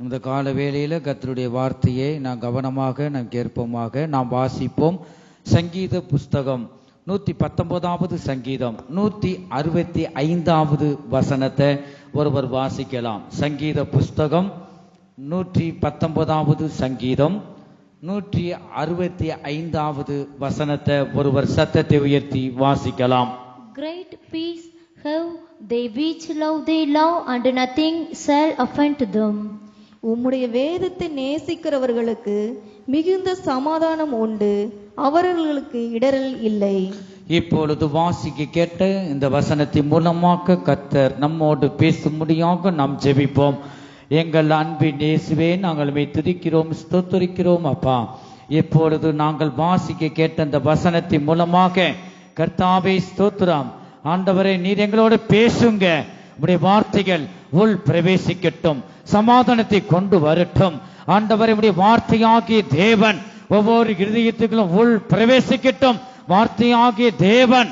இந்த கால வேளையில கர்த்தருடைய வார்த்தையை நாம் கவனமாக நாம் கேட்போமாக. நாம் வாசிப்போம். சங்கீத புஸ்தகம் 119வது சங்கீதம் 165வது வசனத்தை ஒருவர் வாசிக்கலாம். சங்கீத புஸ்தகம் 119வது சங்கீதம் 165வது வசனத்தை ஒருவர் சத்தத்தை உயர்த்தி வாசிக்கலாம். Great peace have they which love thy law, and nothing shall offend them. உம்முடைய வேதத்தை நேசிக்கிறவர்களுக்கு மிகுந்த சமாதானம் உண்டு, அவர்களுக்கு இடரல் இல்லை. இப்பொழுது வாசிக்க கேட்ட இந்த வசனத்தின் மூலமாக கர்த்தர் நம்மோடு பேசும்படியாக நாம் ஜெபிப்போம். எங்கள் அன்பின் இயேசுவே, நாங்கள் உம்மை துதிக்கிறோம், ஸ்தோத்திரிக்கிறோம் அப்பா. இப்பொழுது நாங்கள் வாசிக்க கேட்ட இந்த வசனத்தின் மூலமாக கர்த்தாவே ஸ்தோத்திரம். ஆண்டவரே, நீர் எங்களோடு பேசுங்க. உம்முடைய வார்த்தைகள் உள் பிரவேசிக்கட்டும், சமாதானத்தை கொண்டு வரட்டும். ஆண்டவரே, உம்முடைய வார்த்தையாகிய தேவன் ஒவ்வொரு இருதயத்துக்கும் உள் பிரவேசிக்கட்டும். வார்த்தையாகிய தேவன்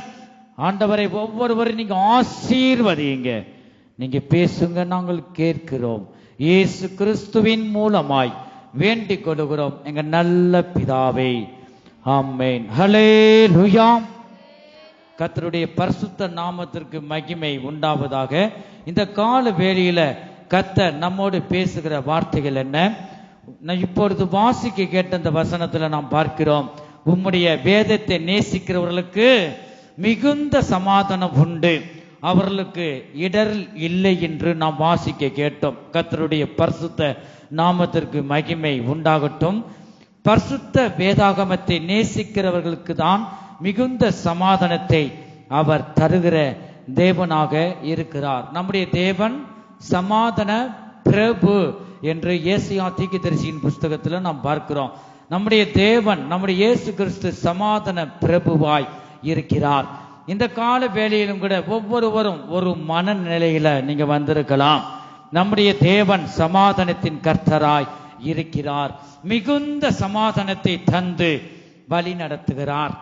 ஆண்டவரை ஒவ்வொருவரும் நீங்க ஆசீர்வதிங்க. நீங்க பேசுங்க, நாங்கள் கேட்கிறோம். இயேசு கிறிஸ்துவின் மூலமாய் வேண்டிக் கொள்கிறோம் எங்க நல்ல பிதாவே, ஆமென். ஹல்லேலூயா. கர்த்தருடைய பரிசுத்த நாமத்திற்கு மகிமை உண்டாவதாக. இந்த கால வேளையில கர்த்தர் நம்மோடு பேசுகிற வார்த்தைகள் என்ன? இப்பொழுது வாசிக்க கேட்ட இந்த வசனத்துல நாம் பார்க்கிறோம், உம்முடைய வேதத்தை நேசிக்கிறவர்களுக்கு மிகுந்த சமாதானம் உண்டு, அவர்களுக்கு இடர் இல்லை என்று நாம் வாசிக்க கேட்டோம். கர்த்தருடைய பரிசுத்த நாமத்திற்கு மகிமை உண்டாகட்டும். பரிசுத்த வேதாகமத்தை நேசிக்கிறவர்களுக்கு தான் மிகுந்த சமாதானத்தை அவர் தருகிற தேவனாக இருக்கிறார். நம்முடைய தேவன் சமாதான பிரபு என்று ஏசாயா தீர்க்கதரிசியின் புஸ்தகத்தில் நாம் பார்க்கிறோம். நம்முடைய தேவன், நம்முடைய இயேசு கிறிஸ்து சமாதான பிரபுவாய் இருக்கிறார். இந்த கால வேளையிலும் கூட ஒவ்வொருவரும் ஒரு மனநிலையில நீங்க வந்திருக்கலாம். நம்முடைய தேவன் சமாதானத்தின் கர்த்தராய் இருக்கிறார். மிகுந்த சமாதானத்தை தந்து வழி நடத்துகிறார்.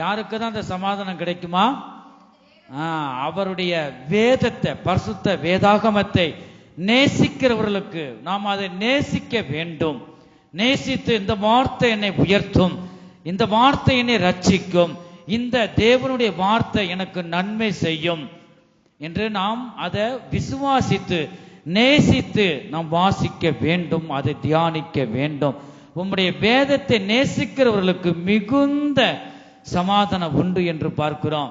யாருக்கு தான் அந்த சமாதானம் கிடைக்குமா? அவருடைய வேதத்தை, பரிசுத்த வேதாகமத்தை நேசிக்கிறவர்களுக்கு நாம் அதை நேசிக்க வேண்டும். நேசித்து இந்த வார்த்தை என்னை உயர்த்தும், இந்த வார்த்தை என்னை ரட்சிக்கும், இந்த தேவனுடைய வார்த்தை எனக்கு நன்மை செய்யும் என்று நாம் அதை விசுவாசித்து நேசித்து நாம் வாசிக்க வேண்டும், அதை தியானிக்க வேண்டும். உம்முடைய வேதத்தை நேசிக்கிறவர்களுக்கு மிகுந்த சமாதானம் உண்டு என்று பார்க்கிறோம்.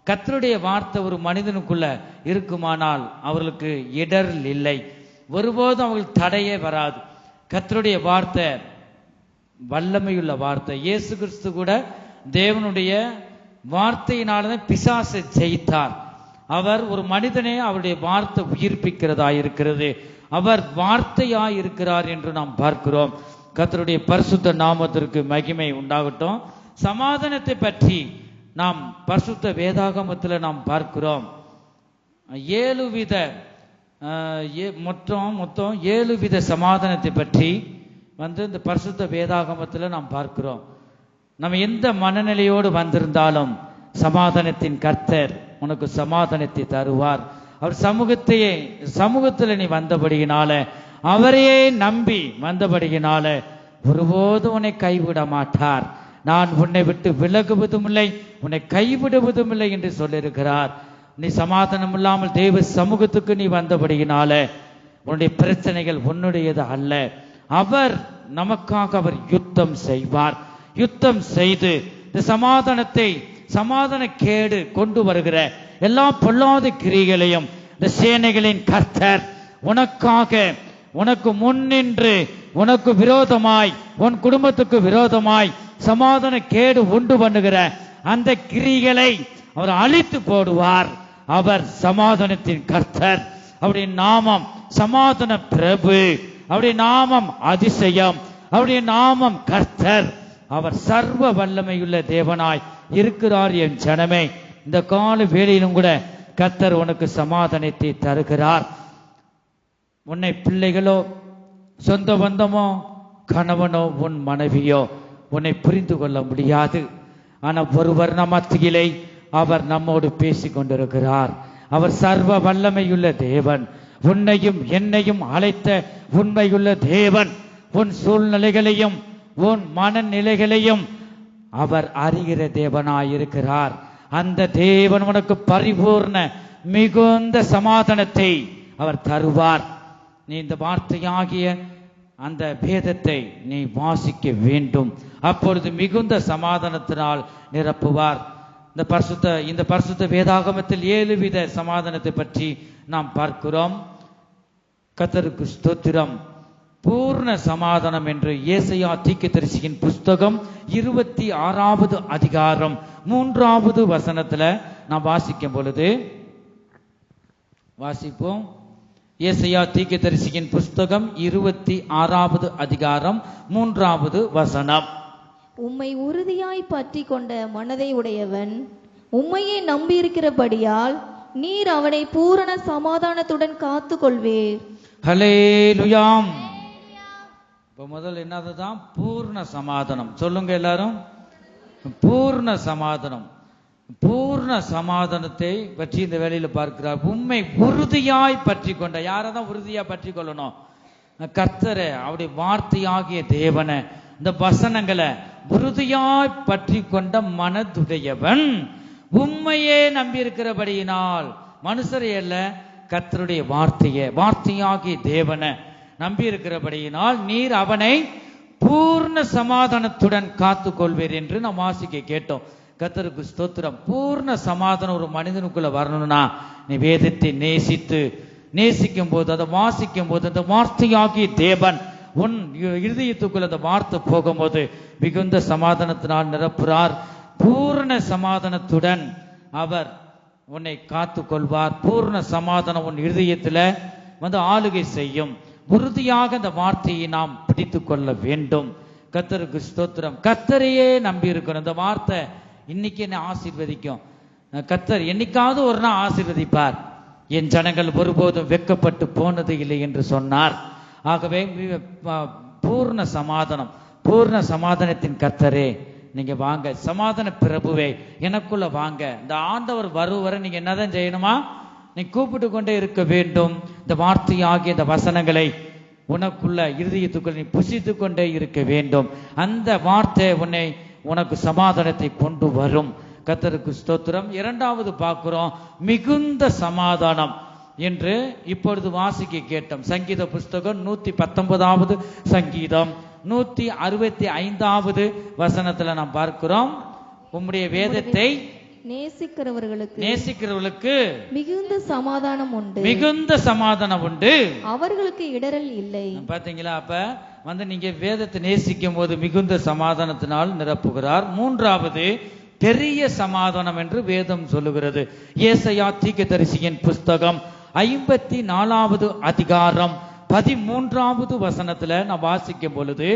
கர்த்தருடைய வார்த்தை ஒரு மனிதனுக்குள்ள இருக்குமானால் அவர்களுக்கு இடர் இல்லை, ஒருபோதும் அவர்கள் தடையே வராது. கர்த்தருடைய வார்த்தை வல்லமையுள்ள வார்த்தை. இயேசு கிறிஸ்து கூட தேவனுடைய வார்த்தையினால்தான் பிசாசை ஜெயித்தார். அவர் ஒரு மனிதனே அவருடைய வார்த்தை உயிர்ப்பிக்கிறதா இருக்கிறது, அவர் வார்த்தையாய் இருக்கிறார் என்று நாம் பார்க்கிறோம். கர்த்தருடைய பரிசுத்த நாமத்திற்கு மகிமை உண்டாகட்டும். சமாதானத்தை பற்றி நாம் பரிசுத்த வேதாகமத்தில் நாம் பார்க்கிறோம். 7 வித மொத்தம் 7 வித சமாதானத்தை பற்றி இந்த பரிசுத்த வேதாகமத்தில் நாம் பார்க்கிறோம். நம்ம எந்த மனநிலையோடு வந்திருந்தாலும் சமாதானத்தின் கர்த்தர் உனக்கு சமாதானத்தை தருவார். அவர் சமூகத்தில் நீ வந்தபடியினால, அவரையே நம்பி வந்தபடியினால ஒருபோதும் உன்னை கைவிட மாட்டார். நான் உன்னை விட்டு விலகுவதும் இல்லை, உன்னை கைவிடுவதும் இல்லை என்று சொல்லியிருக்கிறார். நீ சமாதானம் இல்லாமல் தேவ சமூகத்துக்கு நீ வந்தபடியினால உன்னுடைய பிரச்சனைகள் உன்னுடையது அல்ல. அவர் நமக்காக அவர் யுத்தம் செய்வார். யுத்தம் செய்து இந்த சமாதான கேடு கொண்டு வருகிற எல்லா பொல்லாத கிரியைகளையும் இந்த சேனைகளின் கர்த்தர் உனக்காக, உனக்கு முன்னின்று, உனக்கு விரோதமாய், உன் குடும்பத்துக்கு விரோதமாய் சமாதான கேடு உண்டு பண்ணுகிற அந்த கிரிகளை அவர் அழித்து போடுவார். அவர் சமாதானத்தின் கர்த்தர். அவருடைய நாமம் சமாதான பிரபு, அவருடைய நாமம் அதிசயம், அவருடைய நாமம் கர்த்தர். அவர் சர்வ வல்லமையுள்ள தேவனாய் இருக்கிறார். என் ஜனமே, இந்த கால வேளையிலும் கூட கர்த்தர் உனக்கு சமாதானத்தை தருகிறார். உன்னை பிள்ளைகளோ, சொந்த பந்தமோ, கணவனோ, உன் மனைவியோ உன்னை புரிந்து கொள்ள முடியாது. ஆனால் ஒருவர் நம் மத்தியிலே அவர் நம்மோடு பேசிக் கொண்டிருக்கிறார். அவர் சர்வ வல்லமையுள்ள தேவன். உன்னையும் என்னையும் அழைத்த உண்மையுள்ள தேவன் உன் சூழ்நிலைகளையும் உன் மனநிலைகளையும் அவர் அறிகிற தேவனாயிருக்கிறார். அந்த தேவன் உனக்கு பரிபூர்ண மிகுந்த சமாதானத்தை அவர் தருவார். நீ இந்த வார்த்தையாகிய அந்த வேதத்தை நீ வாசிக்க வேண்டும். அப்பொழுது மிகுந்த சமாதானத்தினால் நிரப்புவார். இந்த பரிசுத்த வேதாகமத்தில் 7 வித சமாதானத்தை பற்றி நாம் பார்க்கிறோம். கர்த்தருக்கு ஸ்தோத்திரம். பூர்ண சமாதானம் என்று ஏசாயா தீர்க்கதரிசியின் புஸ்தகம் 26வது அதிகாரம் 3வது வசனத்துல நாம் வாசிக்கும் பொழுது வாசிப்போம். ஏசாயா தீர்க்கதரிசியின் புஸ்தகம் 26வது அதிகாரம் 3வது வசனம். உம்மை உறுதியாய் பற்றி கொண்ட மனதை உடையவன் உம்மையே நம்பியிருக்கிறபடியால் நீர் அவனை பூரண சமாதானத்துடன் காத்து கொள்வீர். ஹல்லேலூயா. இப்ப முதல் என்னதுதான்? பூர்ண சமாதானம். சொல்லுங்க எல்லாரும். பூர்ண சமாதானம். பூர்ண சமாதானத்தை பற்றி இந்த வேளையில பார்க்கிறார். உண்மை உறுதியாய் பற்றி கொண்ட. யாரதான் உறுதியா பற்றி கொள்ளணும்? கர்த்தரை, அவருடைய வார்த்தையாகிய தேவனை, இந்த வசனங்களை உறுதியாய் பற்றி கொண்ட மனதுடையவன் உண்மையே நம்பி இருக்கிறபடியினால், மனுஷரை அல்ல, கர்த்தருடைய வார்த்தையாகிய தேவனை நம்பி இருக்கிறபடியினால் நீர் அவனை பூர்ண சமாதானத்துடன் காத்து கொள்வீர் என்று நாம் வாசிக்க கேட்டோம். கர்த்தருக்கு ஸ்தோத்திரம். பூர்ண சமாதானம் ஒரு மனிதனுக்குள்ள வரணும்னா நீ வேதத்தை நேசிக்கும் போது, அதை வாசிக்கும் போது, அந்த வார்த்தையாகிய தேவன் உன் இருதயத்துக்குள்ள அந்த வார்த்தை போகும்போது மிகுந்த சமாதானத்தினால் நிரப்புறார். பூர்ண சமாதானத்துடன் அவர் உன்னை காத்து கொள்வார். பூர்ண சமாதானம் உன் இருதயத்துல ஆளுகை செய்யும். உறுதியாக அந்த வார்த்தையை நாம் பிடித்து கொள்ள வேண்டும். கர்த்தருக்கு ஸ்தோத்திரம். கர்த்தரையே நம்பி இருக்கணும். இந்த வார்த்தை இன்னைக்கு என்ன ஆசீர்வதிக்கும். கர்த்தர் என்னைக்காவது ஒரு நாள் ஆசீர்வதிப்பார். என் ஜனங்கள் ஒருபோதும் வெட்கப்பட்டு போனது இல்லை என்று சொன்னார். ஆகவே பூர்ண சமாதானத்தின் கர்த்தரே நீங்க வாங்க. சமாதான பிரபுவே எனக்குள்ள வாங்க. இந்த ஆண்டவர் வருவரை நீங்க என்னதான் செய்யணுமா? நீ கூப்பிட்டு கொண்டே இருக்க வேண்டும். இந்த வார்த்தையாகிய இந்த வசனங்களை உனக்குள்ள இருதயத்துக்குள்ள நீ புசித்து கொண்டே இருக்க வேண்டும். அந்த வார்த்தை உனக்கு சமாதானத்தை கொண்டு வரும். கர்த்தருக்கு ஸ்தோத்திரம். இரண்டாவது பார்க்கிறோம், மிகுந்த சமாதானம் என்று இப்பொழுது வாசிக்க கேட்டோம். சங்கீத புஸ்தகம் 119வது சங்கீதம் 165வது வசனத்துல நாம் பார்க்கிறோம், உம்முடைய வேதத்தை நேசிக்கிறவர்களுக்கு மிகுந்த சமாதானம் உண்டு, அவர்களுக்கு இடரல் இல்லை. பாத்தீங்களா? அப்ப நீங்க வேதத்தை நேசிக்கும் போது மிகுந்த சமாதானத்தினால் நிரப்புகிறார். மூன்றாவது பெரிய சமாதானம் என்று வேதம் சொல்லுகிறது. ஏசாயா தீர்க்கதரிசியின் புஸ்தகம் 54வது அதிகாரம் 13வது வசனத்துல நான் வாசிக்கும் பொழுது,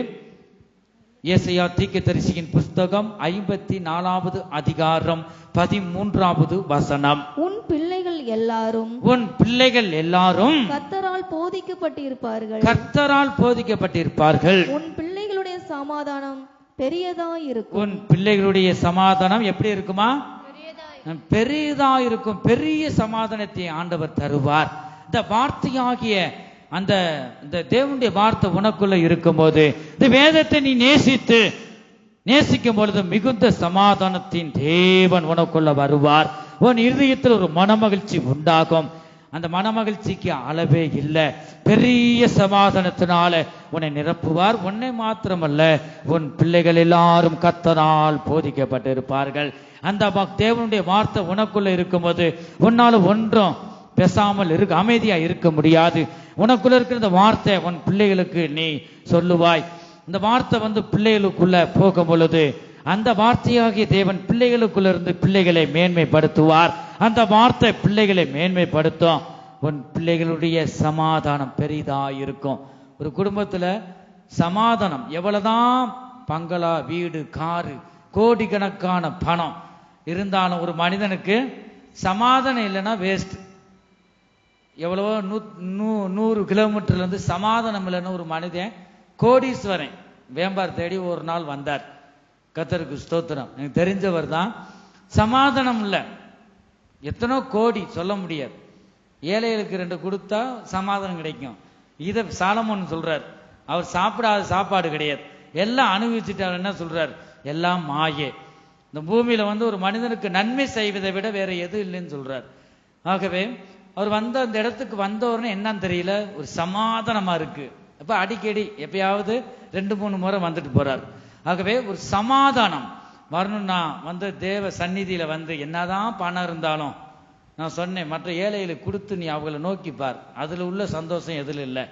ஏசாயா தீர்க்கதரிசியின் புஸ்தகம் 54வது அதிகாரம் 13வது வசனம். உன் பிள்ளைகள் எல்லாரும் கர்த்தரால் போதிக்கப்பட்டிருப்பார்கள். உன் பிள்ளைகளுடைய சமாதானம் பெரியதா இருக்கும். உன் பிள்ளைகளுடைய சமாதானம் எப்படி இருக்குமா? பெரியதா இருக்கும். பெரிய சமாதானத்தை ஆண்டவர் தருவார். இந்த வார்த்தையாகிய அந்த தேவனுடைய வார்த்தை உனக்குள்ள இருக்கும் போது, இந்த வேதத்தை நீ நேசிக்கும் பொழுது மிகுந்த சமாதானத்தின் தேவன் உனக்குள்ள வருவார். உன் இருதயத்தில் ஒரு மனமகிழ்ச்சி உண்டாகும். அந்த மனமகிழ்ச்சிக்கு அளவே இல்லை. பெரிய சமாதானத்தினால உன்னை நிரப்புவார். உன்னை மாத்திரமல்ல, உன் பிள்ளைகள் எல்லாரும் கர்த்தரால் போதிக்கப்பட்டிருப்பார்கள். அந்த தேவனுடைய வார்த்தை உனக்குள்ள இருக்கும்போது உன்னால ஒன்றும் பேசாமல் அமைதியா இருக்க முடியாது. உனக்குள்ள இருக்கிற இந்த வார்த்தை உன் பிள்ளைகளுக்கு நீ சொல்லுவாய். இந்த வார்த்தை பிள்ளைகளுக்குள்ள போகும் பொழுது அந்த வார்த்தையாகிய தேவன் பிள்ளைகளுக்குள்ள இருந்து பிள்ளைகளை மேன்மைப்படுத்துவார். அந்த வார்த்தை பிள்ளைகளை மேன்மைப்படுத்தும். உன் பிள்ளைகளுடைய சமாதானம் பெரிதா இருக்கும். ஒரு குடும்பத்துல சமாதானம் எவ்வளவுதான் பங்களா, வீடு, காரு, கோடிக்கணக்கான பணம் இருந்தாலும் ஒரு மனிதனுக்கு சமாதானம் இல்லைன்னா வேஸ்ட். எவ்வளவோ 100 கிலோமீட்டர்ல இருந்து சமாதானம் இல்லைன்னு ஒரு மனிதன் கோடீஸ்வரன் வேம்பார் தேடி ஒரு நாள் வந்தார். கர்த்தருக்கு ஸ்தோத்திரம். எனக்கு தெரிஞ்சவர் தான். சமாதானம் இல்லை. எத்தனோ கோடி சொல்ல முடியாது. ஏழைகளுக்கு 2 கொடுத்தா சமாதானம் கிடைக்கும். இதை சாலமோன் சொல்றார். அவர் சாப்பிடாத சாப்பாடு கிடையாது, எல்லாம் அனுபவிச்சுட்டு அவர் என்ன சொல்றார், எல்லாம் மாயே. இந்த பூமியில ஒரு மனிதனுக்கு நன்மை செய்வதை விட வேற எது இல்லைன்னு சொல்றார். ஆகவே அவர் அந்த இடத்துக்கு வந்தவர்னு என்னன்னு தெரியல, ஒரு சமாதானமா இருக்கு. அப்ப அடிக்கடி எப்பயாவது 2-3 முறை வந்துட்டு போறார். ஆகவே ஒரு சமாதானம் வரணும்னா தேவ சந்நிதியில என்னதான் பணம் இருந்தாலும், நான் சொன்னேன், மற்ற ஏழைகளுக்கு கொடுத்து நீ அவங்களை நோக்கிப்பார், அதுல உள்ள சந்தோஷம் எதுல இல்லை.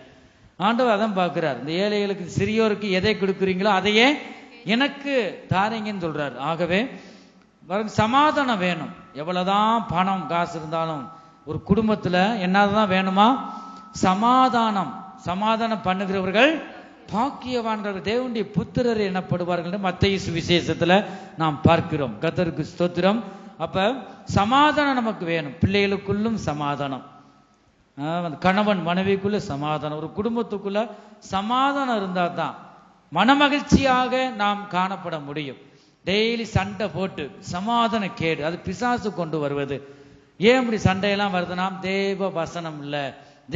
ஆண்டவர் அதான் பார்க்கிறார். இந்த ஏழைகளுக்கு சிறியோருக்கு எதை கொடுக்குறீங்களோ அதையே எனக்கு தாரீங்கன்னு சொல்றாரு. ஆகவே சமாதானம் வேணும். எவ்வளவுதான் பணம் காசு இருந்தாலும் ஒரு குடும்பத்துல என்னதான் வேணுமா, சமாதானம். சமாதானம் பண்ணுகிறவர்கள் பாக்கியவான்கள், தேவனுடைய புத்திரர் எனப்படுவார்கள் மத்தேயு சுவிசேஷத்துல நாம் பார்க்கிறோம். கர்த்தருக்கு ஸ்தோத்திரம். அப்ப சமாதானம் நமக்கு வேணும். பிள்ளைகளுக்குள்ளும் சமாதானம், கணவன் மனைவிக்குள்ள சமாதானம், ஒரு குடும்பத்துக்குள்ள சமாதானம் இருந்தா தான் மனமகிழ்ச்சியாக நாம் காணப்பட முடியும். டெய்லி சண்டை போட்டு சமாதான கேடு, அது பிசாசு கொண்டு வருவது. ஏன் இப்படி சண்டையெல்லாம் வருதுன்னா, தேவ வசனம் இல்ல,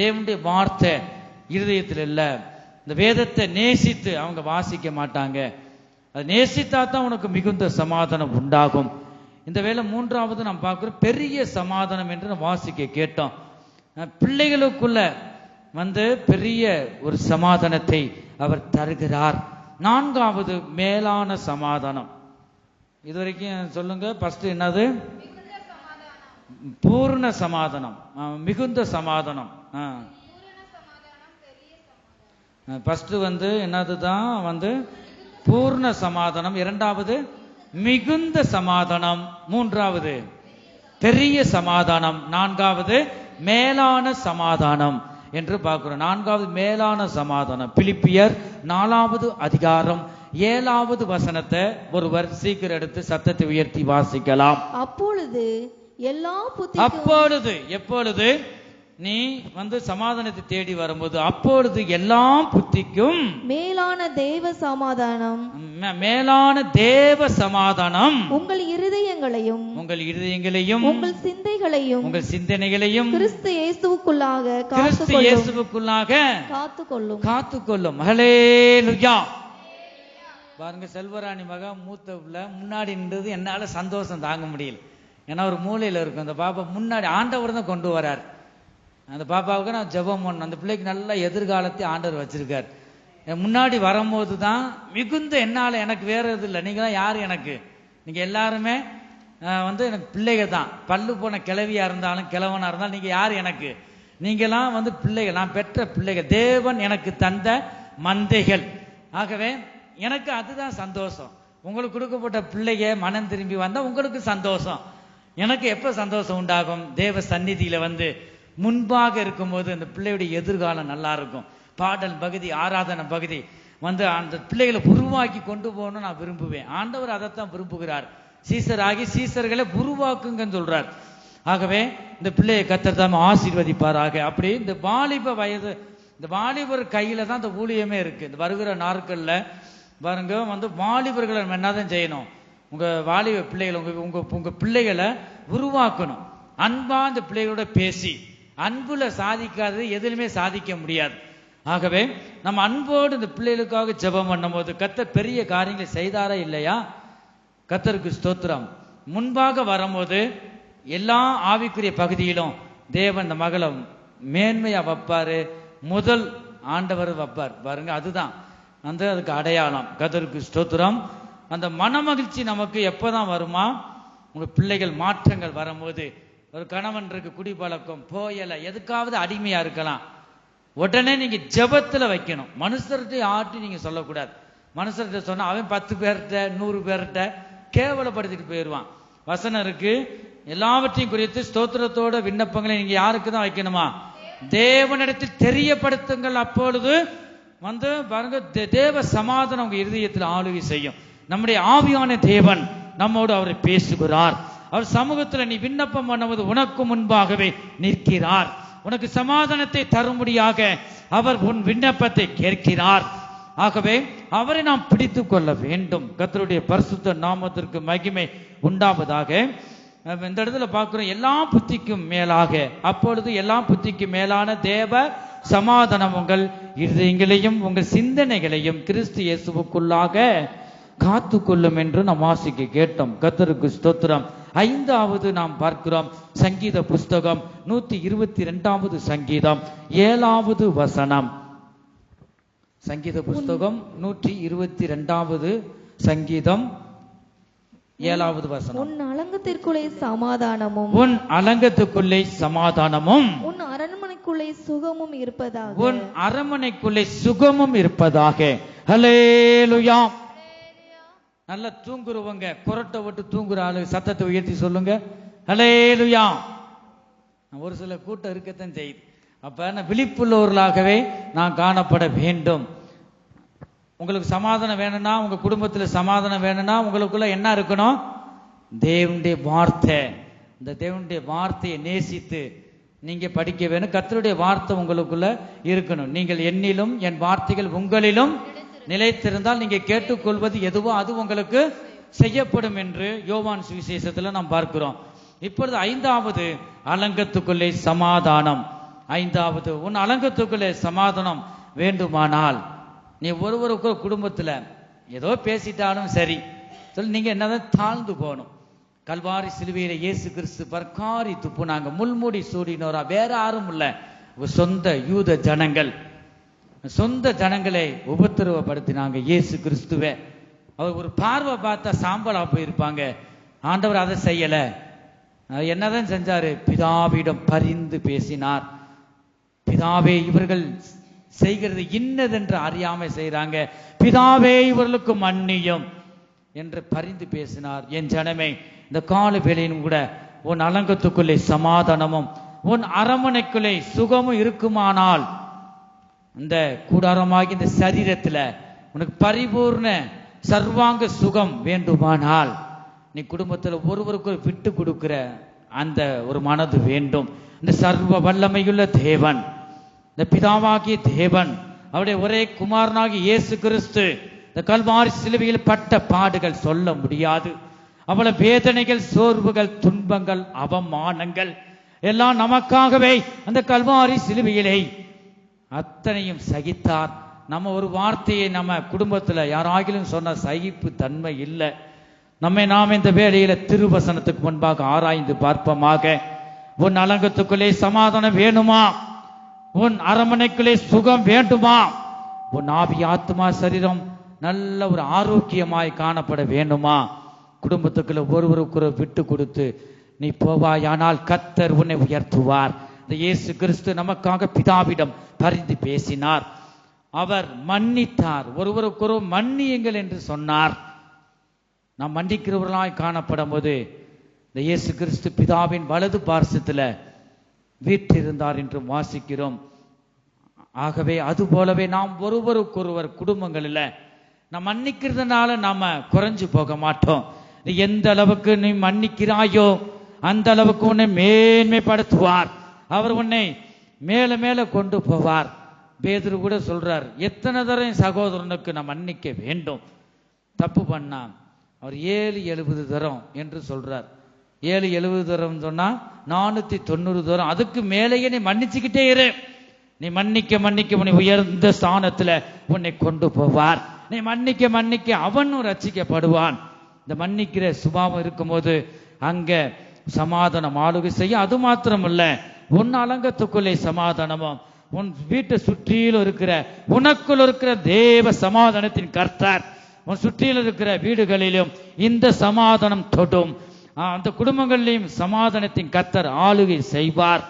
தேவனுடைய வார்த்தை இருதயத்தில் இல்ல. இந்த வேதத்தை நேசித்து அவங்க வாசிக்க மாட்டாங்க. அது நேசித்தா தான் உனக்கு மிகுந்த சமாதானம் உண்டாகும். இந்த வேளை 3வது நாம் பார்க்கிறோம், பெரிய சமாதானம் என்று நாம் வாசிக்க கேட்டோம். பிள்ளைகளுக்குள்ள பெரிய ஒரு சமாதானத்தை அவர் தருகிறார். 4வது மேலான சமாதானம். இதுவரைக்கும் சொல்லுங்க, ஃபர்ஸ்ட் என்னது, பூர்ண சமாதானம், மிகுந்த சமாதானம். ஃபர்ஸ்ட் என்னதுதான் பூர்ண சமாதானம், 2வது மிகுந்த சமாதானம், 3வது பெரிய சமாதானம், 4வது மேலான சமாதானம் என்று பார்க்கிறோம். 4வது மேலான சமாதானம். பிலிப்பியர் 4வது அதிகாரம் 7வது வசனத்தை ஒருவர் சீக்கிரம் எடுத்து சத்தத்தை உயர்த்தி வாசிக்கலாம். அப்பொழுது எப்பொழுது நீ சமாதானத்தை தேடி வரும்போது, அப்பொழுது எல்லா புத்திக்கும் மேலான தேவ சமாதானம் உங்கள் இருதயங்களையும் உங்கள் சிந்தைகளையும் கிறிஸ்து இயேசுவுக்குள்ளாக காத்துக்கொள்ளும். ஹல்லேலூயா. பாருங்க, செல்வராணி மகா மூத்த பிள்ளை முன்னாடி நின்றது என்னால சந்தோஷம் தாங்க முடியல. ஏன்னா ஒரு மூலையில இருக்கும். அந்த பாப்பா முன்னாடி ஆண்டவர் தான் கொண்டு வரார். அந்த பாப்பாவுக்கு நான் ஜெபம் பண்ணேன். அந்த பிள்ளைக்கு நல்ல எதிர்காலத்தை ஆண்டவர் வச்சிருக்கார். முன்னாடி வரும்போது தான் மிகுந்த என்னால, எனக்கு வேற எது இல்லை, நீங்க தான் யாரு எனக்கு, நீங்க எல்லாருமே எனக்கு பிள்ளைகள் தான். பல்லு போன கிழவியா இருந்தாலும் கிழவனா இருந்தாலும் நீங்க யாரு எனக்கு, நீங்கெல்லாம் பிள்ளைகள், நான் பெற்ற பிள்ளைகள், தேவன் எனக்கு தந்த மந்தைகள். ஆகவே எனக்கு அதுதான் சந்தோஷம். உங்களுக்கு கொடுக்கப்பட்ட பிள்ளைக மனம் திரும்பி வந்தா உங்களுக்கு சந்தோஷம். எனக்கு எப்ப சந்தோஷம் உண்டாகும், தேவ சந்நிதியில முன்பாக இருக்கும்போது அந்த பிள்ளையுடைய எதிர்காலம் நல்லா இருக்கும். பாடல் பகுதி, ஆராதனை பகுதி அந்த பிள்ளைகளை உருவாக்கி கொண்டு போகணும்னு நான் விரும்புவேன். ஆண்டவர் அதைத்தான் விரும்புகிறார். சீசராகி சீசர்களை உருவாக்குங்கன்னு சொல்றார். ஆகவே இந்த பிள்ளையை கர்த்தர் தாம் ஆசீர்வதிப்பாராக. அப்படி இந்த வாலிப வயது, இந்த வாலிபர் கையில தான் இந்த ஊழியமே இருக்கு. இந்த வருகிற நாட்கள்ல பாருங்க, வாலிபர்களை என்னதான் செய்யணும், உங்க வாலிப பிள்ளைகளை உங்க பிள்ளைகளை உருவாக்கணும். அன்பா இந்த பிள்ளைகளோட பேசி, அன்புல சாதிக்காதது எதிலுமே சாதிக்க முடியாது. ஆகவே நம்ம அன்போடு இந்த பிள்ளைகளுக்காக ஜெபம் பண்ணும் போது கர்த்தர் பெரிய காரியங்களை செய்தாரா இல்லையா? கர்த்தருக்கு ஸ்தோத்திரம். முன்பாக வரும்போது எல்லா ஆவிக்குரிய பகுதியிலும் தேவன் இந்த மகளை மேன்மையா வைப்பாரு. முதல் ஆண்டவர் வைப்பார் பாருங்க, அதுதான் அதுக்கு அடையாளம். கர்த்தருக்கு ஸ்தோத்திரம். அந்த மனமகிழ்ச்சி நமக்கு எப்பதான் வருமா, உங்க பிள்ளைகள் மாற்றங்கள் வரும்போது. ஒரு கணவன் இருக்கு, குடிப்பழக்கம், போயல, எதுக்காவது அடிமையா இருக்கலாம், உடனே நீங்க ஜெபத்துல வைக்கணும். மனுஷர்கிட்ட ஆட்டி நீங்க சொல்லக்கூடாது. மனுஷர்கிட்ட சொன்னா அவன் 10 பேர்கிட்ட 100 பேர்கிட்ட கேவலப்படுத்திட்டு போயிடுவான். வசனம் இருக்கு, எல்லாவற்றையும் குறித்து ஸ்தோத்திரத்தோட விண்ணப்பங்களை நீங்க யாருக்கு தான் வைக்கணுமா, தேவனிடத்தில் தெரியப்படுத்துங்கள். அப்பொழுது பாருங்க, தேவ சமாதானம் உங்க இருதயத்தில் ஆளுகை செய்யும். நம்முடைய ஆவியான தேவன் நம்மோடு அவரை பேசுகிறார். அவர் சமூகத்தில் நீ விண்ணப்பம் பண்ணுவது உனக்கு முன்பாகவே நிற்கிறார். உனக்கு சமாதானத்தை தரும்படியாக அவர் உன் விண்ணப்பத்தை கேட்கிறார். ஆகவே அவரை நாம் பிடித்துக் கொள்ள வேண்டும். கர்த்தருடைய பரிசுத்த நாமத்திற்கு மகிமை உண்டாவதாக. இந்த இடத்துல பார்க்கிறோம், எல்லா புத்திக்கும் மேலாக, அப்பொழுது எல்லா புத்திக்கும் மேலான தேவ சமாதானம் உங்கள் இருதயங்களையும் உங்கள் சிந்தனைகளையும் கிறிஸ்து இயேசுவுக்குள்ளாக காத்து கொள்ளும் என்று நாம் வாசிக்க கேட்டோம். கர்த்தருக்கு ஸ்தோத்திரம். 5வது நாம் பார்க்கிறோம், சங்கீத புஸ்தகம் 122வது சங்கீதம் 7வது வசனம். சங்கீத புஸ்தகம் 122வது சங்கீதம் 7வது வசனம். உன் அலங்கத்திற்குள்ளே சமாதானமும் உன் அலங்கத்துக்குள்ளே சமாதானமும் உன் அரண்மனைக்குள்ளே சுகமும் இருப்பதாக. உன் அரண்மனைக்குள்ளே சுகமும் இருப்பதாக. ஹல்லேலூயா. நல்லா தூங்குறவங்க, குரட்டை விட்டு தூங்குற ஆளு சத்தத்தை உயர்த்தி சொல்லுங்க, ஹல்லேலூயா. ஒரு சில கூட்டம் இருக்கத்தான் செய்யுது. அப்ப நான் விழிப்புள்ளவர்களாகவே நான் காணப்பட வேண்டும். உங்களுக்கு சமாதானம் வேணும்னா, உங்க குடும்பத்துல சமாதானம் வேணும்னா உங்களுக்குள்ள என்ன இருக்கணும்? தேவனுடைய வார்த்தை. இந்த தேவனுடைய வார்த்தையை நேசித்து நீங்க படிக்க வேணும். கர்த்தருடைய வார்த்தை உங்களுக்குள்ள இருக்கணும். நீங்கள் என்னிலும் என் வார்த்தைகள் உங்களிலும் நிலைத்திருந்தால் நீங்க கேட்டுக்கொள்வது எதுவோ அது உங்களுக்கு செய்யப்படும் என்று யோவான் சுவிசேஷத்துல நாம் பார்க்கிறோம். இப்பொழுது 5வது அலங்கத்துக்குள்ளே சமாதானம். 5வது, உன் அலங்கத்துக்குள்ளே சமாதானம் வேண்டுமானால் நீ ஒருவருக்கு குடும்பத்துல ஏதோ பேசிட்டாலும் சரி சொல்லி நீங்க என்னதான் தாழ்ந்து போகணும். கல்வாரி சிலுவையில இயேசு கிறிஸ்து பர்காரி துப்புனாங்க, முள்முடி சூடினோரா, வேற யாரும் இல்ல, சொந்த யூத ஜனங்கள், சொந்த ஜனங்களை உபத்திரவப்படுத்தினாங்க இயேசு கிறிஸ்துவே. அவர் ஒரு பார்வை பார்த்தா சாம்பலா போயிருப்பாங்க. ஆண்டவர் அதை செய்யல. என்னதான் செஞ்சாரு? பிதாவிடம் பரிந்து பேசினார். பிதாவே, இவர்கள் செய்கிறது இன்னதென்று அறியாம செய்யறாங்க, பிதாவே இவர்களுக்கு மன்னியும் என்று பரிந்து பேசினார். என் ஜனமே, இந்த கால வேளையிலும் கூட உன் அலங்கத்துக்குள்ளே சமாதானமும் உன் அரண்மனைக்குள்ளே சுகமும் இருக்குமானால், இந்த கூடாரமாகி இந்த சரீரத்துல உனக்கு பரிபூர்ண சர்வாங்க சுகம் வேண்டுமானால், நீ குடும்பத்துல ஒருவருக்கு விட்டு கொடுக்கிற அந்த ஒரு மனது வேண்டும். இந்த சர்வ வல்லமையுள்ள தேவன், இந்த பிதாவாகிய தேவன், அவருடைய ஒரே குமாரனாகிய இயேசு கிறிஸ்து இந்த கல்வாரி சிலுவையில் பட்ட பாடுகள் சொல்ல முடியாது. அவ்வளவு வேதனைகள், சோர்வுகள், துன்பங்கள், அவமானங்கள் எல்லாம் நமக்காகவே அந்த கல்வாரி சிலுவையிலே அத்தனையும் சகித்தார். நம்ம ஒரு வார்த்தையை நம்ம குடும்பத்துல யாராகிலும் சொன்ன சகிப்பு தன்மை இல்லை. நம்மை நாம் இந்த வேளையில திருவசனத்துக்கு முன்பாக ஆராய்ந்து பார்ப்போமாக. உன் அலங்கத்துக்குள்ளே சமாதானம் வேணுமா? உன் அரண்மனைக்குள்ளே சுகம் வேண்டுமா? உன் ஆவி, ஆத்மா, சரீரம் நல்ல ஒரு ஆரோக்கியமாய் காணப்பட வேண்டுமா? குடும்பத்துக்குள்ள ஒருவருக்கு விட்டு கொடுத்து நீ போவாயானால் கர்த்தர் உன்னை உயர்த்துவார். இந்த இயேசு கிறிஸ்து நமக்காக பிதாவிடம் பரிந்து பேசினார். அவர் மன்னித்தார். ஒருவருக்கொரு மன்னியுங்கள் என்று சொன்னார். நாம் மன்னிக்கிறவர்களாய் காணப்படும் போது இந்த இயேசு கிறிஸ்து பிதாவின் வலது பார்சத்துல வீற்றிருந்தார் என்று வாசிக்கிறோம். ஆகவே அது போலவே நாம் ஒருவருக்கொருவர் குடும்பங்களில் நாம் மன்னிக்கிறதுனால நாம குறைஞ்சு போக மாட்டோம். எந்த அளவுக்கு நீ மன்னிக்கிறாயோ அந்த அளவுக்கு உன்னை மேன்மைப்படுத்துவார். அவர் உன்னை மேல மேல கொண்டு போவார். பேதுரு கூட சொல்றார், எத்தனை தரம் சகோதரனுக்கு நாம் மன்னிக்க வேண்டும்? தப்பு பண்ணா அவர் 770 தரம் என்று சொல்றார். 770 தரம் சொன்னா 490 தரம். அதுக்கு மேலேயே நீ மன்னிச்சுக்கிட்டே இரு. நீ மன்னிக்க மன்னிக்க உன்னை உயர்ந்த ஸ்தானத்துல உன்னை கொண்டு போவார். நீ மன்னிக்க மன்னிக்க அவனும் ரட்சிக்கப்படுவான். இந்த மன்னிக்கிற சுபாவம் இருக்கும்போது அங்க சமாதானம் ஆளுகை செய்ய. அது மாத்திரமல்ல, உன் அலங்கத்துக்குள்ளே சமாதானமும் உன் வீட்டை சுற்றிலும் இருக்கிற உனக்குள் இருக்கிற தேவ சமாதானத்தின் கர்த்தர் உன் சுற்றிலும் இருக்கிற வீடுகளிலும் இந்த சமாதானம் தொடும். அந்த குடும்பங்களிலும் சமாதானத்தின் கர்த்தர் ஆளுகை செய்வார்.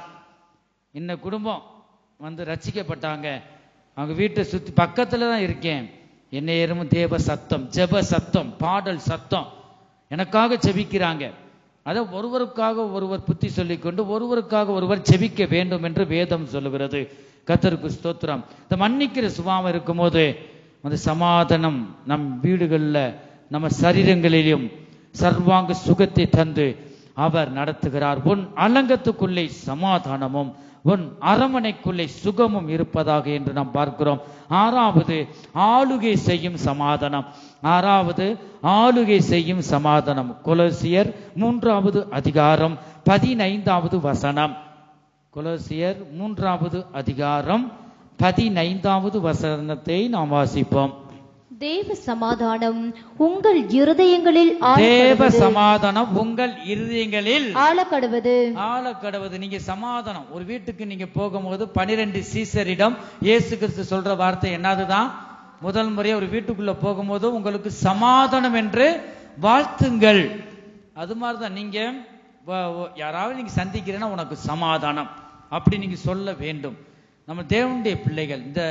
இந்த குடும்பம் ரட்சிக்கப்பட்டாங்க, அவங்க வீட்டை சுத்தி பக்கத்துல தான் இருக்கேன், என்னையரும் தேவ சத்தம், ஜெப சத்தம், பாடல் சத்தம் எனக்காக ஜெபிக்கிறாங்க. அதை ஒருவருக்காக ஒருவர் புத்தி சொல்லிக்கொண்டு ஒருவருக்காக ஒருவர் ஜெபிக்க வேண்டும் என்று வேதம் சொல்லுகிறது. கர்த்தருக்கு ஸ்தோத்திரம். இந்த மன்னிக்கிற சுபாவம் இருக்கும்போது அந்த சமாதானம் நம் வீடுகளில் நம்ம சரீரங்களிலும் சர்வாங்க சுகத்தை தந்து அவர் நடத்துகிறார். உன் அலங்கத்துக்குள்ளே சமாதானமும் உன் அரமனைக்குள்ளே சுகமும் இருப்பதாக என்று நாம் பார்க்கிறோம். ஆறாவது, ஆளுகை செய்யும் சமாதானம். ஆறாவது, ஆளுகை செய்யும் சமாதானம். கொலோசியர் 3வது அதிகாரம் 15வது வசனம். கொலோசியர் 3வது அதிகாரம் 15வது வசனத்தை நாம் வாசிப்போம். தேவ சமாதானம் உங்கள் இருதயங்களில் தேவ சமாதானம் உங்கள் இருதயங்களில் ஆளக்கடுவது. நீங்க சமாதானம் ஒரு வீட்டுக்கு நீங்க போகும்போது 12 சீசரிடம் இயேசு கிறிஸ்து சொல்ற வார்த்தை என்னதுதான்? முதல் முறையா ஒரு வீட்டுக்குள்ள போகும்போது உங்களுக்கு சமாதானம் என்று வாழ்த்துங்கள். அது மாதிரிதான் நீங்க யாராவது நீங்க சந்திக்கிறேன்னா உனக்கு சமாதானம் அப்படி நீங்க சொல்ல வேண்டும். நம்ம தேவனுடைய பிள்ளைகள் இந்த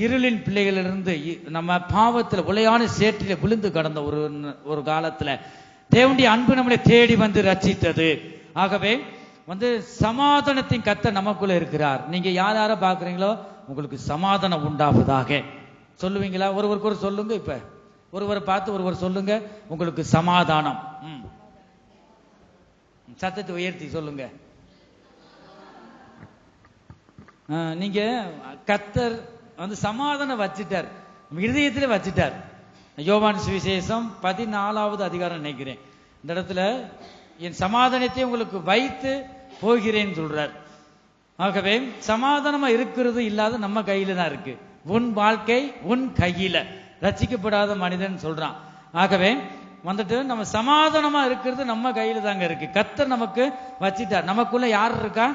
இருளின் பிள்ளைகளிலிருந்து நம்ம பாவத்தில் உளையான சேற்றில விழுந்து கடந்த ஒரு காலத்துல தேவனுடைய அன்பு நம்மளை தேடி வந்து ரட்சித்தது. ஆகவே சமாதானத்தின் கர்த்தர் நமக்குள்ள இருக்கிறார். நீங்க யார் யார பாக்குறீங்களோ உங்களுக்கு சமாதானம் உண்டாவதாக சொல்லுவீங்களா? ஒருவருக்கு ஒரு சொல்லுங்க. இப்ப ஒருவரை பார்த்து ஒருவர் சொல்லுங்க, உங்களுக்கு சமாதானம். சத்தத்தை உயர்த்தி சொல்லுங்க. நீங்க கர்த்தர் சமாதானம் வச்சிட்டார், இருதயத்திலே வச்சிட்டார். யோவான் சுவிசேஷம் 14வது அதிகாரம் நினைக்கிறேன். இந்த இடத்துல என் சமாதானத்தை உங்களுக்கு வைத்து போகிறேன் சொல்றார். ஆகவே சமாதானமா இருக்கிறது இல்லாத நம்ம கையில தான் இருக்கு. உன் வாழ்க்கை உன் கையில, ரட்சிக்கப்படாத மனிதன் சொல்றான். ஆகவே நம்ம சமாதானமா இருக்கிறது நம்ம கையில தாங்க இருக்கு. கர்த்தர் நமக்கு வச்சிட்டார். நமக்குள்ள யார் இருக்கா?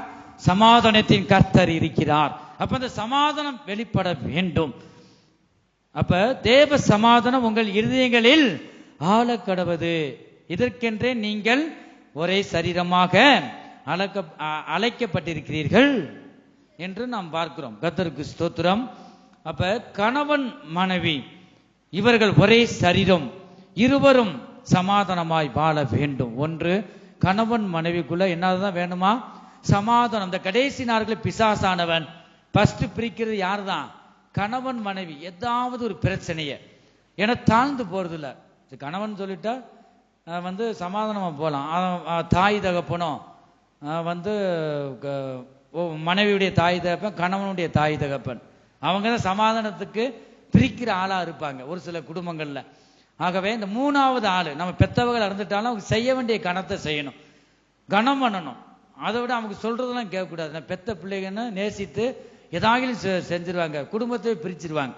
சமாதானத்தின் கர்த்தர் இருக்கிறார். அப்ப அந்த சமாதானம் வெளிப்பட வேண்டும். அப்ப தேவ சமாதானம் உங்கள் இருதயங்களில் ஆளக்கடவது. இதற்கென்றே நீங்கள் ஒரே சரீரமாக அழைக்கப்பட்டிருக்கிறீர்கள் என்று நாம் பார்க்கிறோம். கர்த்தருக்கு ஸ்தோத்திரம். அப்ப கணவன் மனைவி இவர்கள் ஒரே சரீரம், இருவரும் சமாதானமாய் வாழ வேண்டும். ஒன்று, கணவன் மனைவிக்குள்ள என்னதான் வேணுமா? சமாதானம். இந்த கடைசி நாட்களில் பிசாசானவன் ஃபர்ஸ்ட் பிரிக்கிறது யார் தான்? கணவன் மனைவி. ஏதாவது ஒரு பிரச்சனைய ஏன்னா தாழ்ந்து போறது இல்ல. கணவன் சொல்லிட்டா சமாதானமா போலாம். தாய் தகப்பனும் மனைவியுடைய தாய் தகப்பன், கணவனுடைய தாய் தகப்பன், அவங்க தான் சமாதானத்துக்கு பிரிக்கிற ஆளா இருப்பாங்க ஒரு சில குடும்பங்கள்ல. ஆகவே இந்த மூணாவது ஆளு நம்ம பெத்தவர்கள் இருந்துட்டாலும் அவங்க செய்ய வேண்டிய கணத்தை செய்யணும், கணம் பண்ணணும். அதை விட அவங்க சொல்றதெல்லாம் கேட்கக்கூடாது. நான் பெத்த பிள்ளைங்கன்னு நேசித்து ஏதாகிலும் செஞ்சிருவாங்க, குடும்பத்தை பிரிச்சிருவாங்க.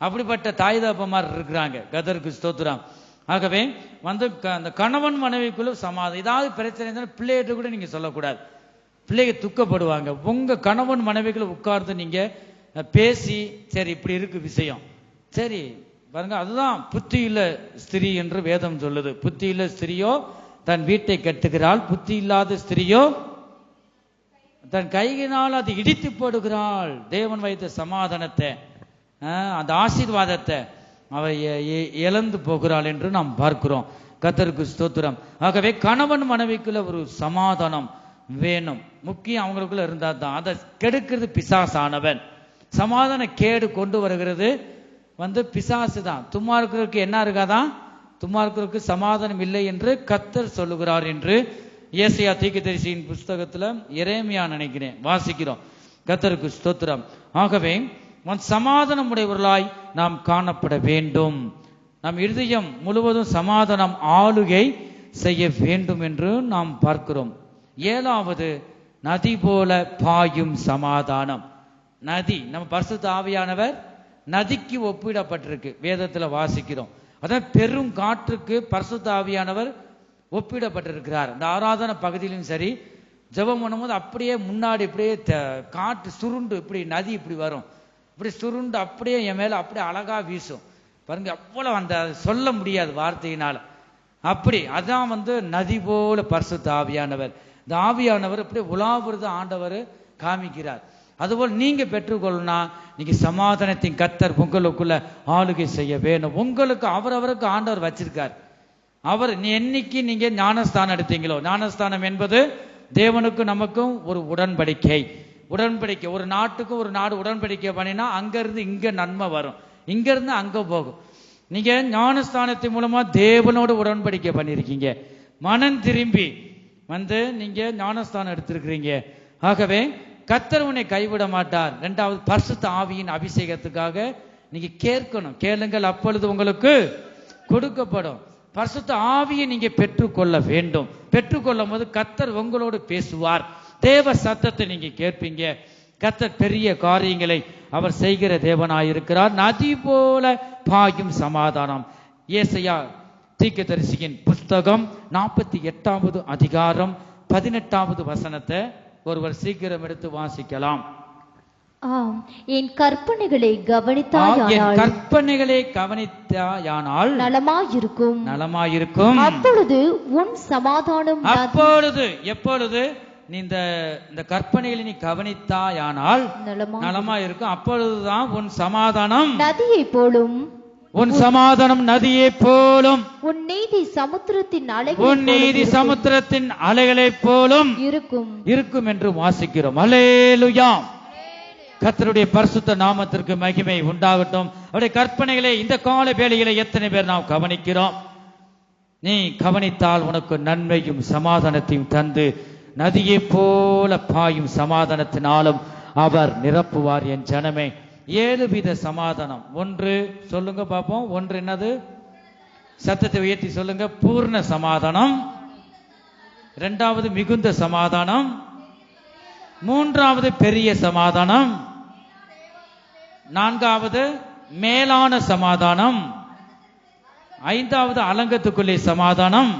அப்படிப்பட்ட தாய் தகப்பமார் இருக்கிறாங்க. கர்த்தருக்கு ஸ்தோத்திரம். ஆகவே அந்த கணவன் மனைவிக்குள்ள சமாதானம். ஏதாவது பிரச்சனை இருந்தாலும் பிள்ளைகிட்ட கூட நீங்க சொல்லக்கூடாது, பிள்ளைங்க துக்கப்படுவாங்க. உங்க கணவன் மனைவிக்குள்ள உட்கார்ந்து நீங்க பேசி, சரி இப்படி இருக்கு விஷயம், சரி பாருங்க, அதுதான் புத்தியுள்ள ஸ்திரீ என்று வேதம் சொல்லுது. புத்தியுள்ள ஸ்திரியோ தன் வீட்டை கட்டுகிறாள், புத்தி இல்லாத ஸ்திரியோ தன் கையினால் அது இடித்து போடுகிறாள். தேவன் வைத்த சமாதானத்தை, அந்த ஆசீர்வாதத்தை அவ இழந்து போகிறாள் என்று நாம் பார்க்கிறோம். கர்த்தருக்கு ஸ்தோத்திரம். ஆகவே கணவன் மனைவிக்குள்ள ஒரு சமாதானம் வேணும், முக்கியம். அவங்களுக்குள்ள இருந்தா தான். அதை கெடுக்கிறது பிசாசானவன். சமாதான கேடு கொண்டு வருகிறது பிசாசு தான். தும்மா இருக்கிறதுக்கு என்ன இருக்காதான்? தும்மா இருக்கிறதுக்கு சமாதானம் இல்லை என்று கர்த்தர் சொல்லுகிறார் என்று ஏசாயா தீர்க்கதரிசியின் புஸ்தகத்துல எரேமியா நினைக்கிறேன் வாசிக்கிறோம். கர்த்தருக்கு ஸ்தோத்திரம். ஆகவே சமாதானம் உடையவர்களாய் நாம் காணப்பட வேண்டும். நம் இருதயம் முழுவதும் சமாதானம் ஆளுகை செய்ய வேண்டும் என்று நாம் பார்க்கிறோம். ஏழாவது, நதி போல பாயும் சமாதானம். நதி, நம்ம பரிசுத்த ஆவியானவர் நதிக்கு ஒப்பிடப்பட்டிருக்கு, வேதத்துல வாசிக்கிறோம். அதான் பெரும் காற்றுக்கு பரிசுத்த ஆவியானவர் ஒப்பிடப்பட்டிருக்கிறார். இந்த ஆராதனை பகுதியிலும் சரி, ஜெபம் பண்ணும்போது அப்படியே முன்னாடி இப்படியே காற்று சுருண்டு இப்படி நதி இப்படி வரும், இப்படி சுருண்டு அப்படியே என் மேல அப்படியே அழகா வீசும் பாருங்க. அவ்வளவு அந்த சொல்ல முடியாது வார்த்தையினால. அப்படி அதான் நதி போல பரிசுத்த ஆவியானவர். இந்த ஆவியானவர் அப்படியே உலாவுறது ஆண்டவர் காமிக்கிறார். அதுபோல் நீங்க பெற்றுக்கொள்ளனா, நீங்க சமாதானத்தின் கர்த்தர் உங்களுக்குள்ள ஆளுகை செய்ய வேணும். உங்களுக்கு அவரவருக்கு ஆண்டவர் வச்சிருக்கார். அவர் என்னைக்கு நீங்க ஞானஸ்தானம் எடுத்தீங்களோ, ஞானஸ்தானம் என்பது தேவனுக்கும் நமக்கும் ஒரு உடன்படிக்கை. உடன்படிக்கை, ஒரு நாட்டுக்கும் ஒரு நாடு உடன்படிக்கை பண்ணினா அங்க இருந்து இங்க நன்மை வரும், இங்க இருந்து அங்க போகும். நீங்க ஞானஸ்தானத்தின் மூலமா தேவனோடு உடன்படிக்கை பண்ணிருக்கீங்க. மனம் திரும்பி வந்து நீங்க ஞானஸ்தானம் எடுத்திருக்கிறீங்க. ஆகவே கர்த்தர் உன்னை கைவிட மாட்டார். இரண்டாவது, பரிசுத்த ஆவியின் அபிஷேகத்துக்காக நீங்க கேட்கணும். கேளுங்கள், அப்பொழுது உங்களுக்கு கொடுக்கப்படும். பரிசுத்த ஆவியை நீங்க பெற்றுக்கொள்ள வேண்டும். பெற்றுக்கொள்ளும் போது கர்த்தர் உங்களோடு பேசுவார். தேவ சத்தத்தை நீங்க கேட்பீங்க. கர்த்தர் பெரிய காரியங்களை அவர் செய்கிற தேவனாயிருக்கிறார். நதி போல பாயும் சமாதானம். ஏசாயா தீர்க்கதரிசியின் புஸ்தகம் 48வது அதிகாரம் 18வது வசனத்தை ஒருவர் சீக்கிரம் எடுத்து வாசிக்கலாம். ஆம், என் கற்பனைகளை என் கவனித்தாயானால் கற்பனைகளை கவனித்தாயானால் நலமாயிருக்கும். நலமாயிருக்கும். அப்பொழுது உன் சமாதானம் அப்பொழுது எப்பொழுது நீ இந்த கற்பனைகளை நீ கவனித்தாயானால் நலமாயிருக்கும். அப்பொழுதுதான் உன் சமாதானம் நதியை போலும், உன் சமாதானம் நதியை போலும், உன் நீதி சமுத்திரத்தின் உன் நீதி சமுத்திரத்தின் அலைகளைப் போலும் இருக்கும் என்று வாசிக்கிறோம். அல்லேலூயா. கர்த்தருடைய பரிசுத்த நாமத்திற்கு மகிமை உண்டாகட்டும். அவருடைய கற்பனைகளை இந்த கால வேளையிலே எத்தனை பேர் நாம் கவனிக்கிறோம்? நீ கவனித்தால் உனக்கு நன்மையும் சமாதானத்தையும் தந்து நதியை போல பாயும் சமாதானத்தினாலும் அவர் நிரப்புவார். என் ஜனமே, 7 வித சமாதானம். ஒன்று சொல்லுங்க பாப்போம். ஒன்று என்னது? சத்தத்தை உயர்த்தி சொல்லுங்க. பூர்ண சமாதானம். இரண்டாவது மிகுந்த சமாதானம். மூன்றாவது பெரிய சமாதானம். நான்காவது மேலான சமாதானம். ஐந்தாவது அலங்கத்துக்குள்ளே சமாதானம்.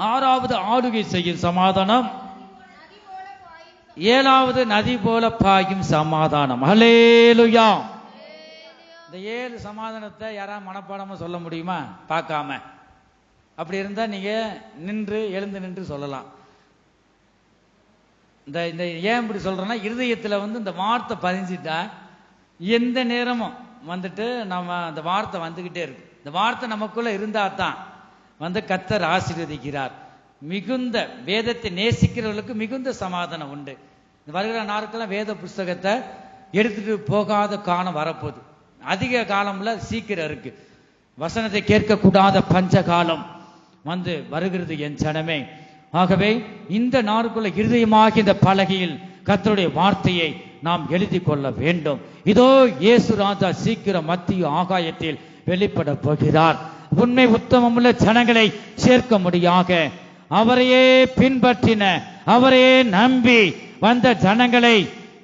ஆறாவது ஆளுகை செய்யும் சமாதானம். ஏழாவது நதி போல பாயும் சமாதானம். அல்லேலூயா. இந்த 7 சமாதானத்தை யாராவது மனப்பாடமா சொல்ல முடியுமா? பார்க்காம. அப்படி இருந்தா நீங்க எழுந்து நின்று சொல்லலாம். இந்த ஏன் இப்படி சொல்றேன்னா, இருதயத்துல இந்த வார்த்தை பதிஞ்சிட்டா எந்த நேரமும் நம்ம அந்த வார்த்தை வந்துகிட்டே இருக்கு. இந்த வார்த்தை நமக்குள்ள இருந்தா தான் கர்த்தர் ஆசீர்வதிக்கிறார். மிகுந்த வேதத்தை நேசிக்கிறவர்களுக்கு மிகுந்த சமாதானம் உண்டு. வருகிற நாட்கள்லாம் வேத புஸ்தகத்தை எடுத்துட்டு போகாத காலம் வரப்போகுது. அதிக காலம்ல சீக்கிரம் இருக்கு. வசனத்தை கேட்கக்கூடாத பஞ்ச காலம் வருகிறது என் ஜனமே. ஆகவே இந்த நாளுக்குள்ள இருதயமாகி இந்த பலகையில் கர்த்தருடைய வார்த்தையை நாம் எழுதி கொள்ள வேண்டும். இதோ இயேசு ராஜா சீக்கிரம் மத்திய ஆகாயத்தில் வெளிப்பட போகிறார். உண்மை உத்தமமுள்ள ஜனங்களை சேர்க்க முடியாக அவரையே பின்பற்றின, அவரையே நம்பி வந்த ஜனங்களை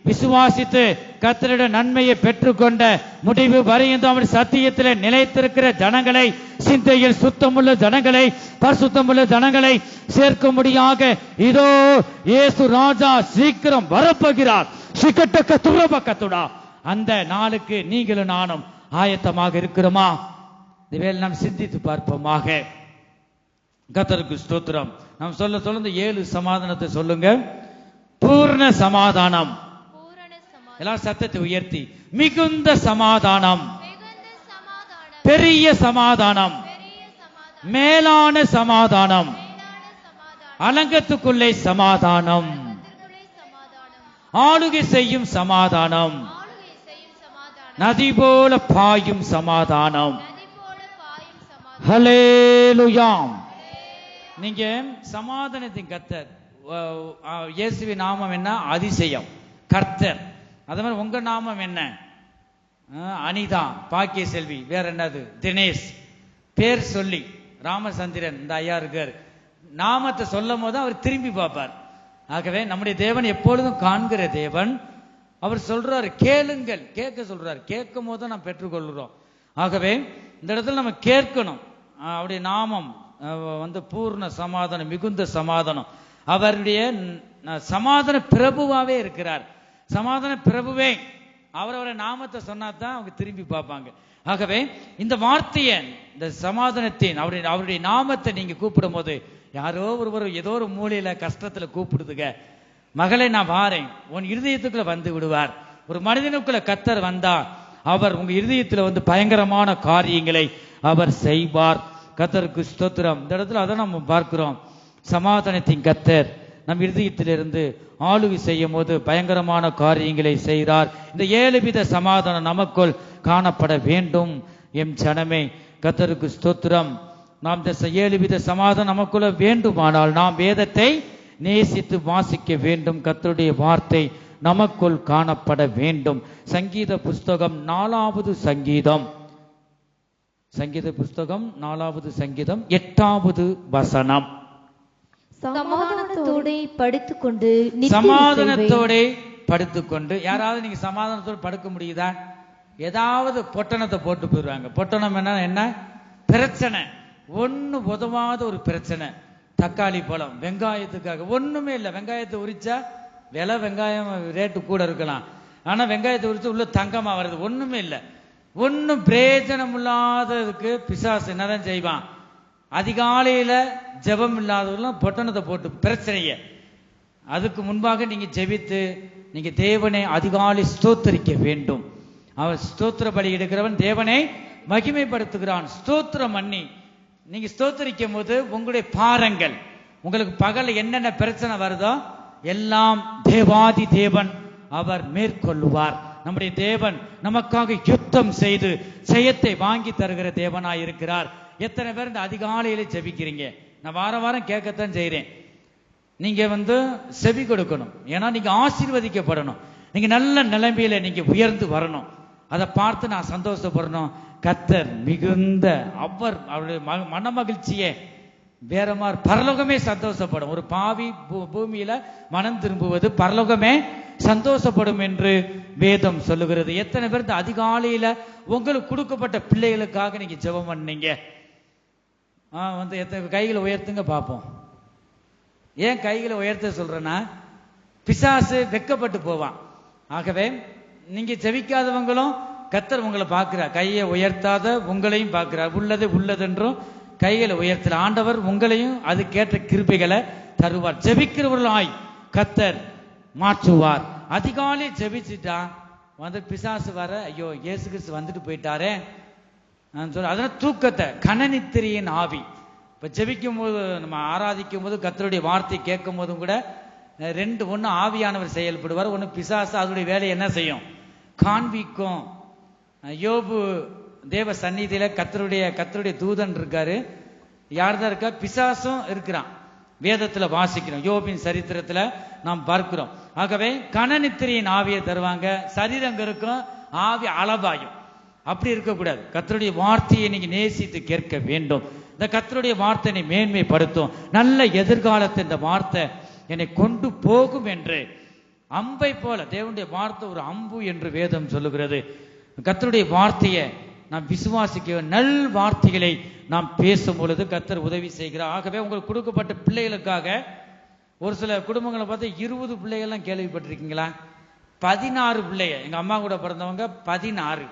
விசுவாசித்து கர்த்தருடைய நன்மையை பெற்றுக்கொண்ட முடிவு வரையும் அவன் சத்தியத்திலே நிலைத்திருக்கிற ஜனங்களை, சிந்தையில் சுத்தமுள்ள ஜனங்களை, பரிசுத்தமுள்ள ஜனங்களை சேர்க்க முடியாக இதோ இயேசு ராஜா சீக்கிரம் வரப்போகிறார். சிக்கட்டக்க துறபக்கத்துடா. அந்த நாளுக்கு நீங்களும் நானும் ஆயத்தமாக இருக்கிறோமா? இதுவேளை நாம் சிந்தித்து பார்ப்போமாக. கர்த்தருக்கு ஸ்தோத்திரம். நாம் சொல்ல இந்த 7 சமாதானத்தை சொல்லுங்க. பூர்ண சமாதானம். எல்லாம் சத்தத்தை உயர்த்தி. மிகுந்த சமாதானம், பெரிய சமாதானம், மேலான சமாதானம், அலங்கத்துக்குள்ளே சமாதானம், ஆளுகை செய்யும் சமாதானம், நதி போல பாயும் சமாதானம். ஹல்லேலூயா. நீங்க சமாதானத்தின் கர்த்தர். இயேசுவின் நாமம் என்ன? அதிசயம், கர்த்தர். அதே மாதிரி உங்க நாமம் என்ன? அனிதா, பாக்கிய செல்வி, வேற என்னது? தினேஷ். பேர் சொல்லி ராமச்சந்திரன், இந்த ஐயா இருக்கார். நாமத்தை சொல்லும் போது அவர் திரும்பி பார்ப்பார். ஆகவே நம்முடைய தேவன் எப்பொழுதும் காண்கிற தேவன். அவர் சொல்றாரு கேளுங்கள், கேட்க சொல்றாரு. கேட்கும் போது நாம் பெற்றுக்கொள்கிறோம். ஆகவே இந்த இடத்துல நம்ம கேட்கணும். அவருடைய நாமம் பூர்ண சமாதானம், மிகுந்த சமாதானம். அவருடைய சமாதான பிரபுவாவே இருக்கிறார். சமாதான பிரபுவே. அவரவரை நாமத்தை சொன்னாதான் அவங்க திரும்பி பார்ப்பாங்க. ஆகவே இந்த வார்த்தையை, இந்த சமாதானத்தின் அவருடைய நாமத்தை நீங்க கூப்பிடும் போது யாரோ ஒருவர் ஏதோ ஒரு மூலையில கஷ்டத்துல கூப்பிடுதுங்க, மகளை நான் வாரேன், உன் இருதயத்துக்குள்ள வந்து விடுவார். ஒரு மனிதனுக்குள்ள கர்த்தர் வந்தா அவர் உங்க இருதயத்துல பயங்கரமான காரியங்களை அவர் செய்வார். கர்த்தருக்கு ஸ்தோத்திரம். இந்த இடத்துல அதை நம்ம பார்க்கிறோம். சமாதானத்தின் கர்த்தர் நம் இருதயத்திலிருந்து ஆளுகை செய்யும் போது பயங்கரமான காரியங்களை செய்கிறார். இந்த 7 வித சமாதானம் நமக்குள் காணப்பட வேண்டும். எம் ஜனமே, கர்த்தருக்கு ஸ்தோத்திரம். நாம் இந்த 7 வித சமாதானம் நமக்குள்ள வேண்டுமானால் நாம் வேதத்தை நேசித்து வாசிக்க வேண்டும். கர்த்தருடைய வார்த்தை நமக்குள் காணப்பட வேண்டும். சங்கீத புஸ்தகம் 4வது சங்கீதம், சங்கீத புஸ்தகம் 4வது சங்கீதம் 8வது வசனம். சமாதானத்தோட படுத்துக்கொண்டு சமாதானத்தோட படுத்துக்கொண்டு. யாராவது நீங்க சமாதானத்தோடு படுக்க முடியுதா? ஏதாவது பொட்டணத்தை போட்டு போயிடுவாங்க. பொட்டணம் என்ன பிரச்சனை, ஒண்ணு உதவாத ஒரு பிரச்சனை. தக்காளி பழம், வெங்காயத்துக்காக ஒண்ணுமே இல்லை. வெங்காயத்தை உரிச்சா விலை, வெங்காயம் ரேட்டு கூட இருக்கலாம், ஆனா வெங்காயத்தை உரிச்சு உள்ள தங்கமா வருது. ஒண்ணுமே இல்லை. ஒன்னும் பிரயோஜனம் இல்லாததுக்கு பிசாசு என்னதான் செய்வான்? அதிகாலையில ஜெபம் இல்லாதவர்களும் பொட்டணத்தை போட்டு பிரச்சனைய. அதுக்கு முன்பாக நீங்க ஜெபித்து நீங்க தேவனை அதிகாலை ஸ்தோத்தரிக்க வேண்டும். அவர் ஸ்தோத்திர பலி எடுக்கிறவன் தேவனை மகிமைப்படுத்துகிறான். ஸ்தோத்திரம் பண்ணி நீங்க ஸ்தோத்தரிக்கும் போது உங்களுடைய பாரங்கள், உங்களுக்கு பகல் என்னென்ன பிரச்சனை வருதோ எல்லாம் தேவாதி தேவன் அவர் மேற்கொள்ளுவார். நம்முடைய தேவன் நமக்காக யுத்தம் செய்து ஜெயத்தை வாங்கி தருகிற தேவனாய் இருக்கிறார். எத்தனை பேர் இந்த அதிகாலையில ஜெபிக்கிறீங்க? நான் வாரம் கேட்கத்தான் செய்றேன். நீங்க செவி கொடுக்கணும். ஏன்னா நீங்க ஆசீர்வதிக்கப்படணும். நீங்க நல்ல நிலைமையில நீங்க உயர்ந்து வரணும். அதை பார்த்து நான் சந்தோஷப்படணும். கர்த்தர் மிகுந்த அவருடைய மன மகிழ்ச்சியே வேற மாதிரி பரலோகமே சந்தோஷப்படும். ஒரு பாவி பூமியில மனம் திரும்புவது பரலோகமே சந்தோஷப்படும் என்று வேதம் சொல்லுகிறது. எத்தனை பேர் இந்த அதிகாலையில உங்களுக்கு கொடுக்கப்பட்ட பிள்ளைகளுக்காக நீங்க ஜெபம் பண்ணீங்க? எத்தனை கைகளை உயர்த்துங்க பார்ப்போம். ஏன் கைகளை உயர்த்த சொல்றேன்னா, பிசாசு வெக்கப்பட்டு போவான். ஆகவே நீங்க ஜெபிக்காதவங்களும் கர்த்தர் உங்களை பார்க்கிறார். கையை உயர்த்தாத உங்களையும் பார்க்கிறார். உள்ளது உள்ளதென்றும் கைகளை உயர்த்தல ஆண்டவர் உங்களையும் அதுக்கேற்ற கிருபைகளை தருவார். ஜெபிக்கிறவர்களாய் கர்த்தர் மாற்றுவார். அதிகாலை ஜெபிச்சுட்டா பிசாசு வர, ஐயோ இயேசு கிறிஸ்து வந்துட்டு போயிட்டாரே அதனால தூக்கத்தை, கனநித்திரியின் ஆவி. இப்ப ஜெபிக்கும் போது, நம்ம ஆராதிக்கும் போது, கர்த்தருடைய வார்த்தை கேட்கும் போதும் கூட ஒண்ணு ஆவியானவர் செயல்படுவார், ஒண்ணு பிசாசு அதனுடைய வேலையை என்ன செய்யும்? காண்பிக்கும். யோபு தேவ சந்நிதியில கர்த்தருடைய தூதன் இருக்காரு. யார்தான் இருக்கா? பிசாசும் இருக்கிறான். வேதத்துல வாசிக்கிறோம், யோபின் சரித்திரத்துல நாம் பார்க்கிறோம். ஆகவே கனநித்திரியின் ஆவியை தருவாங்க. சரீரம் இருக்கும், ஆவி அளவாயும். அப்படி இருக்கக்கூடாது. கர்த்தருடைய வார்த்தையை நீங்க நேசித்து கேட்க வேண்டும். இந்த கர்த்தருடைய வார்த்தை மேன்மைப்படுத்தும். நல்ல எதிர்காலத்தை இந்த வார்த்தை என்னை கொண்டு போகும் என்று அம்பை போல. தேவனுடைய வார்த்தை ஒரு அம்பு என்று வேதம் சொல்லுகிறது. கர்த்தருடைய வார்த்தையை நாம் விசுவாசிக்க, நல் வார்த்தைகளை நாம் பேசும் பொழுது கர்த்தர் உதவி செய்கிறார். ஆகவே உங்களுக்கு கொடுக்கப்பட்ட பிள்ளைகளுக்காக, ஒரு சில குடும்பங்களை பார்த்து 20 பிள்ளைகள்லாம் கேள்விப்பட்டிருக்கீங்களா? 16 பிள்ளைங்க. எங்க அம்மா கூட பிறந்தவங்க 16,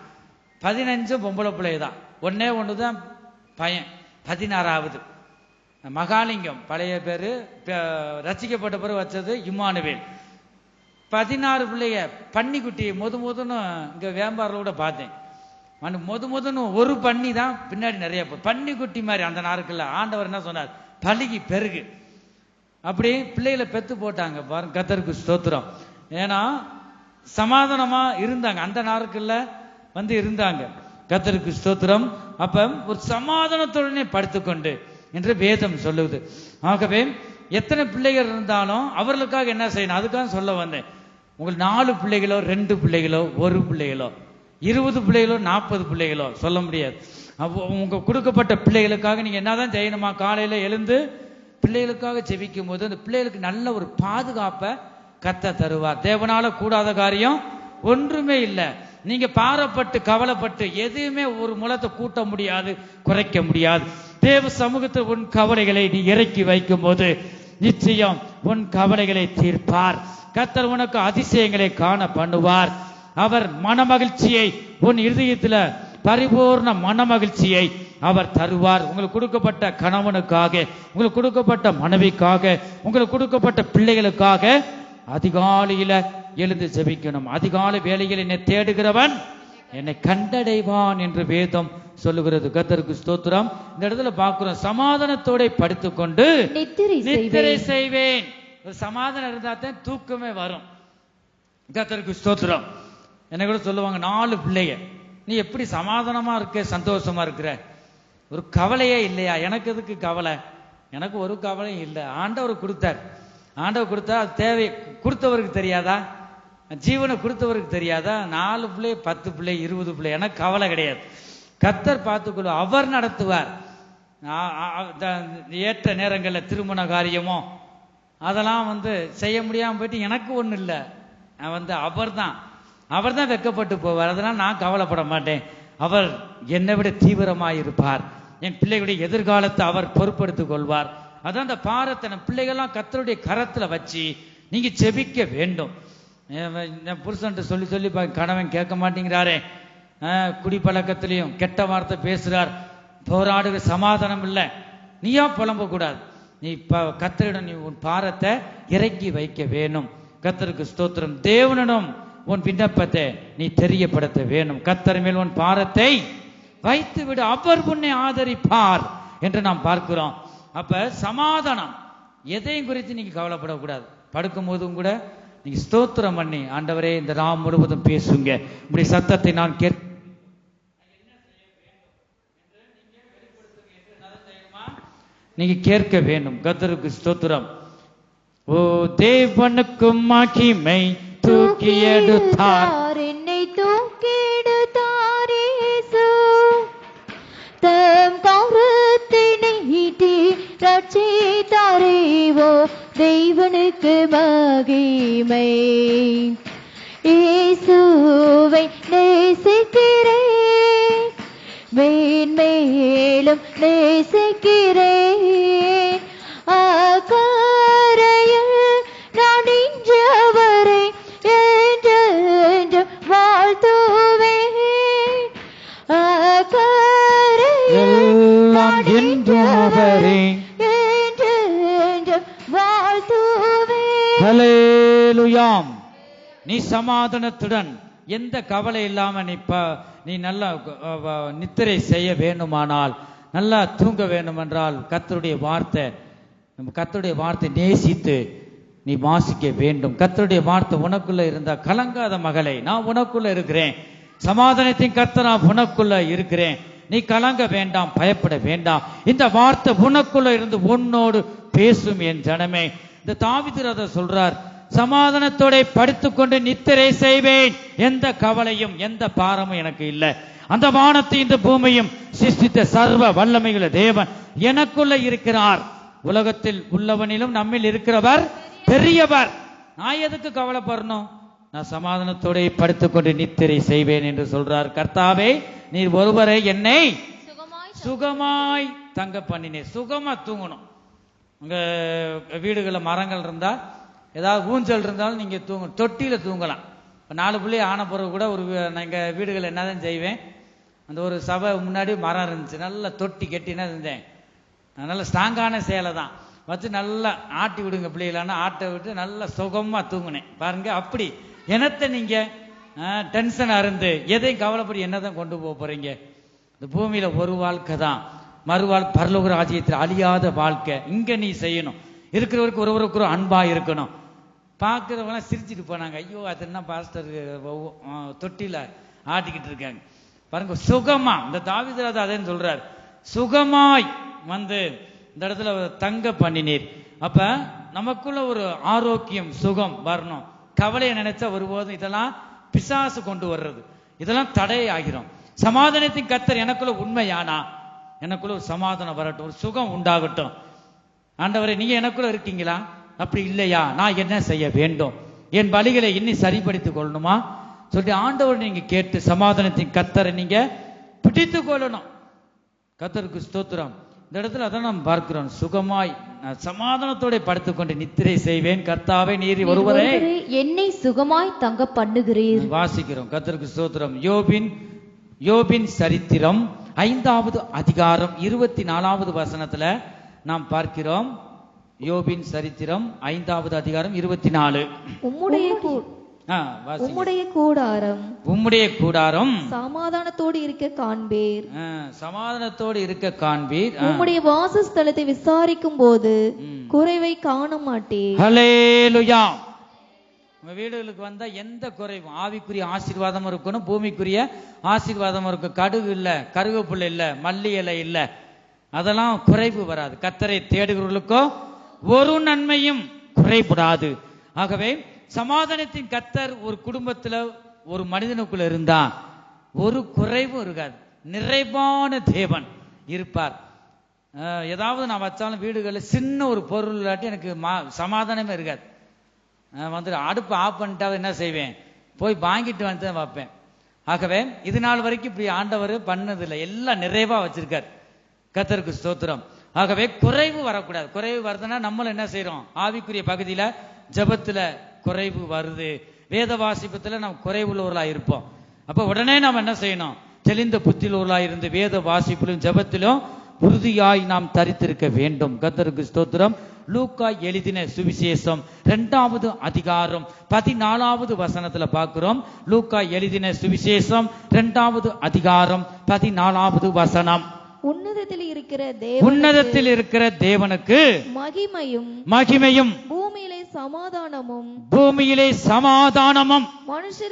15 பொம்பளை பிள்ளை தான். ஒண்ணு தான் பையன், 16வது. மகாலிங்கம் பழைய பேரு, ரசிக்கப்பட்ட பிறகு வச்சது இம்மானுவேல். 16 பிள்ளைய. பன்னிக்குட்டி முதன்னு இங்க வியாபாரில் கூட பார்த்தேன். முதன்னு ஒரு பன்னி தான் பின்னாடி நிறைய பன்னிக்குட்டி மாதிரி. அந்த நாட்கள்ல ஆண்டவர் என்ன சொன்னார்? பலுகி பெருகு. அப்படி பிள்ளைகளை பெத்து போட்டாங்க பாருங்க. கர்த்தருக்கு ஸ்தோத்திரம். ஏன்னா சமாதானமா இருந்தாங்க, அந்த நாட்கள்ல இருந்தாங்க. கர்த்தருக்கு ஸ்தோத்திரம். அப்ப ஒரு சமாதானத்துடனே படுத்துக்கொண்டு என்று வேதம் சொல்லுது. ஆகவே எத்தனை பிள்ளைகள் இருந்தாலும் அவர்களுக்காக என்ன செய்யணும்? அதுக்காக சொல்ல வந்தேன். உங்களுக்கு 4 பிள்ளைகளோ, 2 பிள்ளைகளோ, 1 பிள்ளைகளோ, 20 பிள்ளைகளோ, 40 பிள்ளைகளோ சொல்ல முடியாது. உங்க கொடுக்கப்பட்ட பிள்ளைகளுக்காக நீங்க என்னதான் செய்யணுமா? காலையில எழுந்து பிள்ளைகளுக்காக ஜெபிக்கும் போது அந்த பிள்ளைகளுக்கு நல்ல ஒரு பாதுகாப்பை கர்த்தர் தருவார். தேவனால கூடாத காரியம் ஒன்றுமே இல்லை. நீங்க பாரப்பட்டு கவலைப்பட்டு எதுவுமே ஒரு முளத்தை கூட்ட முடியாது, குறைக்க முடியாது. தேவ சமூகத்தை உன் கவலைகளை நீ இறக்கி வைக்கும் போது நிச்சயம் உன் கவலைகளை தீர்ப்பார். கர்த்தர் உனக்கு அதிசயங்களை காண பண்ணுவார். அவர் மனமகிழ்ச்சியை, உன் இருதயத்துல பரிபூர்ண மனமகிழ்ச்சியை அவர் தருவார். உங்களுக்கு கொடுக்கப்பட்ட கணவனுக்காக, உங்களுக்கு கொடுக்கப்பட்ட மனைவிக்காக, உங்களுக்கு கொடுக்கப்பட்ட பிள்ளைகளுக்காக அதிகாலையில எழுந்து ஜெபிக்கணும். அதிகாலை வேளையில் என்னை தேடுகிறவன் என்னை கண்டடைவான் என்று வேதம் சொல்லுகிறது. கர்த்தருக்கு ஸ்தோத்திரம். இந்த இடத்துல பார்க்கிறோம், சமாதானத்தோட படுத்துக்கொண்டு நித்திரை செய்வேன். ஒரு சமாதானம் இருந்தா தான் தூக்கமே வரும். கர்த்தருக்கு ஸ்தோத்திரம். என்ன கூட சொல்லுவாங்க, 4 பிள்ளைங்க, நீ எப்படி சமாதானமா இருக்க, சந்தோஷமா இருக்கிற? ஒரு கவலையே இல்லையா? எனக்கு எதுக்கு கவலை? எனக்கு ஒரு கவலையும் இல்லை. ஆண்டவர் கொடுத்தார். ஆண்டவர் கொடுத்தா அது தேவை. கொடுத்தவருக்கு தெரியாதா? ஜீவனை கொடுத்தவருக்கு தெரியாதா? 4 பிள்ளை 10 பிள்ளை 20 பிள்ளை எனக்கு கவலை கிடையாது. கர்த்தர் பார்த்துக்கொள்ள அவர் நடத்துவார். ஏற்ற நேரங்களில் திருமண காரியமோ அதெல்லாம் செய்ய முடியாமல் போயிட்டு எனக்கு ஒன்றும் இல்லை. அவர் தான் வெட்கப்பட்டு போவார். அதனால் நான் கவலைப்பட மாட்டேன். அவர் என்னை விட தீவிரமாக இருப்பார். என் பிள்ளைகளுடைய எதிர்காலத்தை அவர் பொறுப்படுத்திக் கொள்வார். அதான் அந்த பாரத்தை நம் பிள்ளைகள்லாம் கர்த்தருடைய கரத்தில் வச்சு நீங்க செபிக்க வேண்டும். என் புருஷன்ட்டு சொல்லி சொல்லி கணவன் கேட்க மாட்டேங்கிறாரே, குடிப்பழக்கத்திலையும் கெட்ட வார்த்தை பேசுறார், போராடுகிற சமாதானம் இல்லை. நீயா புலம்ப கூடாது. நீ கர்த்தரிடம் நீ உன் பாரத்தை இறக்கி வைக்க வேணும். கர்த்தருக்கு ஸ்தோத்திரம். தேவனிடம் உன் விண்ணப்பத்தை நீ தெரியப்படுத்த வேணும். கர்த்தர் மேல் உன் பாரத்தை வைத்து விடு, அவர் உன்னை ஆதரிப்பார் என்று நாம் பார்க்கிறோம். அப்ப சமாதானம் எதையும் குறித்து நீங்க கவலைப்படக்கூடாது. படுக்கும் போதும் கூட நீங்க ஸ்தோத்திரம் பண்ணி, ஆண்டவரே இந்த ராம் முழுவதும் பேசுங்க, இப்படி சத்தத்தை நான் நீங்க கேட்க வேண்டும். கர்த்தருக்கு ஸ்தோத்திரம். ஓ தேவனுக்கும் மகிமை, தூக்கி எடுத்தார் என்னை, தூக்கி எடுத்தார் இயேசு. தம் கரத்தினை நீட்டி ரட்சித்தாரே, ஓ தேவனுக்கு மகிமை. இயேசுவை நேசிக்கிறேன், மேன்மேலும் நேசிக்கிறேன். அக்கரையில் நான் நின்றவரை என்று வாழ்த்துவேன். அக்கரையில் நான் நின்றவரை என்று வாழ்த்துவேன். ஹல்லேலூயாம். நீ சமாதானத்துடன் எந்த கவலை இல்லாம நீ நல்லா நித்திரை செய்ய வேண்டுமானால், நல்லா தூங்க வேண்டும் என்றால் கர்த்தருடைய வார்த்தை நேசித்து நீ வாசிக்க வேண்டும். கர்த்தருடைய வார்த்தை உனக்குள்ள இருந்தா, கலங்காத மகளே நான் உனக்குள்ள இருக்கிறேன், சமாதானத்தின் கர்த்தர் நான் உனக்குள்ள இருக்கிறேன், நீ கலங்க வேண்டாம், பயப்பட வேண்டாம். இந்த வார்த்தை உனக்குள்ள இருந்து உன்னோடு பேசும் என் ஜனமே. இந்த தாவீது ராஜா சொல்றார், சமாதானத்தோட படுத்துக்கொண்டு நித்திரை செய்வேன், எந்த கவலையும் எந்த பாரமும் எனக்கு இல்லை. அந்த வானத்தை இந்த பூமியும் சிருஷ்டித்த சர்வ வல்லமையுள்ள தேவன் எனக்குள்ள இருக்கிறார். உலகத்தில் உள்ளவனிலும் நம்மில் இருக்கிறவர் பெரியவர். நான் எதுக்கு கவலைப்படணும்? நான் சமாதானத்தோட படுத்துக்கொண்டு நித்திரை செய்வேன் என்று சொல்றார். கர்த்தாவே நீர் ஒருவரை என்னை சுகமாய் தங்க பண்ணினேன். சுகமா தூங்கணும். உங்க வீடுகளில் மரங்கள் இருந்தா, ஏதாவது ஊஞ்சல் இருந்தாலும் நீங்க தொட்டியில தூங்கலாம். இப்போ 4 பிள்ளை ஆன பிறகு கூட எங்கள் வீடுகளில் என்னதான் செய்வேன், அந்த ஒரு சபை முன்னாடி மரம் இருந்துச்சு, நல்லா தொட்டி கட்டினா இருந்தேன். நல்ல ஸ்ட்ராங்கான சேலை தான் வச்சு நல்லா ஆட்டி விடுங்க பிள்ளைகளான ஆட்டை விட்டு நல்லா சுகமா தூங்குனேன் பாருங்க. அப்படி என்னத்தை நீங்க டென்ஷனா இருந்து எதையும் கவலைப்படி என்னதான் கொண்டு போக போறீங்க? இந்த பூமியில ஒரு வாழ்க்கை தான், மறுவாழ் பரலோக ராஜ்யத்தில் அழியாத வாழ்க்கை. இங்க நீ செய்யணும். இருக்கிறவருக்கு ஒருவருக்கு அன்பா இருக்கணும். பார்க்கிறவங்க சிரிச்சுட்டு போனாங்க, ஐயோ அது என்ன பாஸ்டர் தொட்டில ஆட்டிக்கிட்டு இருக்காங்க பாருங்க. சுகமா இந்த தாவீது ராஜா அதேன்னு சொல்றாரு, சுகமாய் இந்த இடத்துல தங்க பண்ணினீர். அப்ப நமக்குள்ள ஒரு ஆரோக்கியம் சுகம் வரணும். கவலையை நினைச்சா ஒருபோதும் இதெல்லாம் பிசாசு கொண்டு வர்றது, இதெல்லாம் தடை ஆகிறோம். சமாதானத்தின் கர்த்தர் எனக்குள்ள உண்மையானா எனக்குள்ள ஒரு சமாதானம் வரட்டும், ஒரு சுகம் உண்டாகட்டும். ஆண்டவரே நீங்க எனக்குள்ள இருக்கீங்களா? அப்படி இல்லையா? நான் என்ன செய்ய வேண்டும்? என் வழிகளை இன்னும் சரிப்படுத்திக் கொள்ளணுமா சொல்லி ஆண்டவர் நீங்க கேட்டு சமாதானத்தின் கர்த்தரை நீங்க பிடித்து கொள்ளணும். கர்த்தருக்கு ஸ்தோத்திரம். இந்த இடத்துல அதான் நாம் பார்க்கிறோம், சுகமாய் சமாதானத்தோட படுத்துக்கொண்டு நித்திரை செய்வேன். கர்த்தாவே நீர் ஒருவரே என்னை சுகமாய் தங்க பண்ணுகிறீர். வாசிக்கிறோம். கர்த்தருக்கு ஸ்தோத்திரம். யோபின் சரித்திரம் 5வது அதிகாரம் 24வது வசனத்துல நாம் பார்க்கிறோம். யோபின் சரித்திரம் 5வது அதிகாரம் 24. உம்முடைய கூடாரம் சமாதானத்தோடு இருக்க காண்பீர். சமாதானத்தோடு இருக்க காண்பீர். உம்முடைய வாசஸ்தலத்தை விசாரிக்கும் போது குறைவை காண மாட்டீர். ஹல்லேலூயா. உங்க வீடுகளுக்கு வந்தா எந்த குறைவும், ஆவிக்குரிய ஆசீர்வாதமும் இருக்கணும், பூமிக்குரிய ஆசீர்வாதமும் இருக்கும். கடுகு இல்ல, கருவேப்பிலை இல்ல, மல்லி இலை இல்ல, அதெல்லாம் குறைவு வராது. கர்த்தரை தேடுகிறவர்களுக்கோ ஒரு நன்மையும் குறைபடாது. ஆகவே சமாதானத்தின் கர்த்தர் ஒரு குடும்பத்துல ஒரு மனிதனுக்குள்ள இருந்தா ஒரு குறைவும் இருக்காது. நிறைவான தேவன் இருப்பார். ஏதாவது நான் வச்சாலும் வீடுகளில் சின்ன ஒரு பொருள் இல்லாட்டி எனக்கு சமாதானமே இருக்காது. வந்து அடுப்பு ஆஃப் பண்ணிட்டா என்ன செய்வேன், போய் வாங்கிட்டு வந்து தான் வைப்பேன். ஆகவே இது நாள் வரைக்கும் இப்படி ஆண்டவர் பண்ணதில்லை, எல்லாம் நிறைவா வச்சிருக்கார். கர்த்தருக்கு ஸ்தோத்திரம். ஆகவே குறைவு வரக்கூடாது. குறைவு வருதுன்னா நம்மளும் என்ன செய்யறோம், ஆவிக்குரிய பகுதியில ஜெபத்துல குறைவு வருது, வேத வாசிப்பத்துல நம்ம குறைவுள்ளவர்களா இருப்போம். அப்ப உடனே நாம் என்ன செய்யணும், தெளிந்த புத்தியுள்ளவர்களா இருந்து வேத வாசிப்பிலும் ஜெபத்திலும் உறுதியாய் நாம் தரித்திருக்க வேண்டும். கர்த்தருக்கு ஸ்தோத்திரம். லூக்கா எழுதின சுவிசேஷம் 2வது அதிகாரம் 14வது வசனத்துல பார்க்கிறோம். லூக்கா எழுதின சுவிசேஷம் 2வது அதிகாரம் 14வது வசனம். உன்னதத்தில் இருக்கிற தேவனுக்கு மகிமையும் பூமியிலே சமாதானமும் மனுஷர்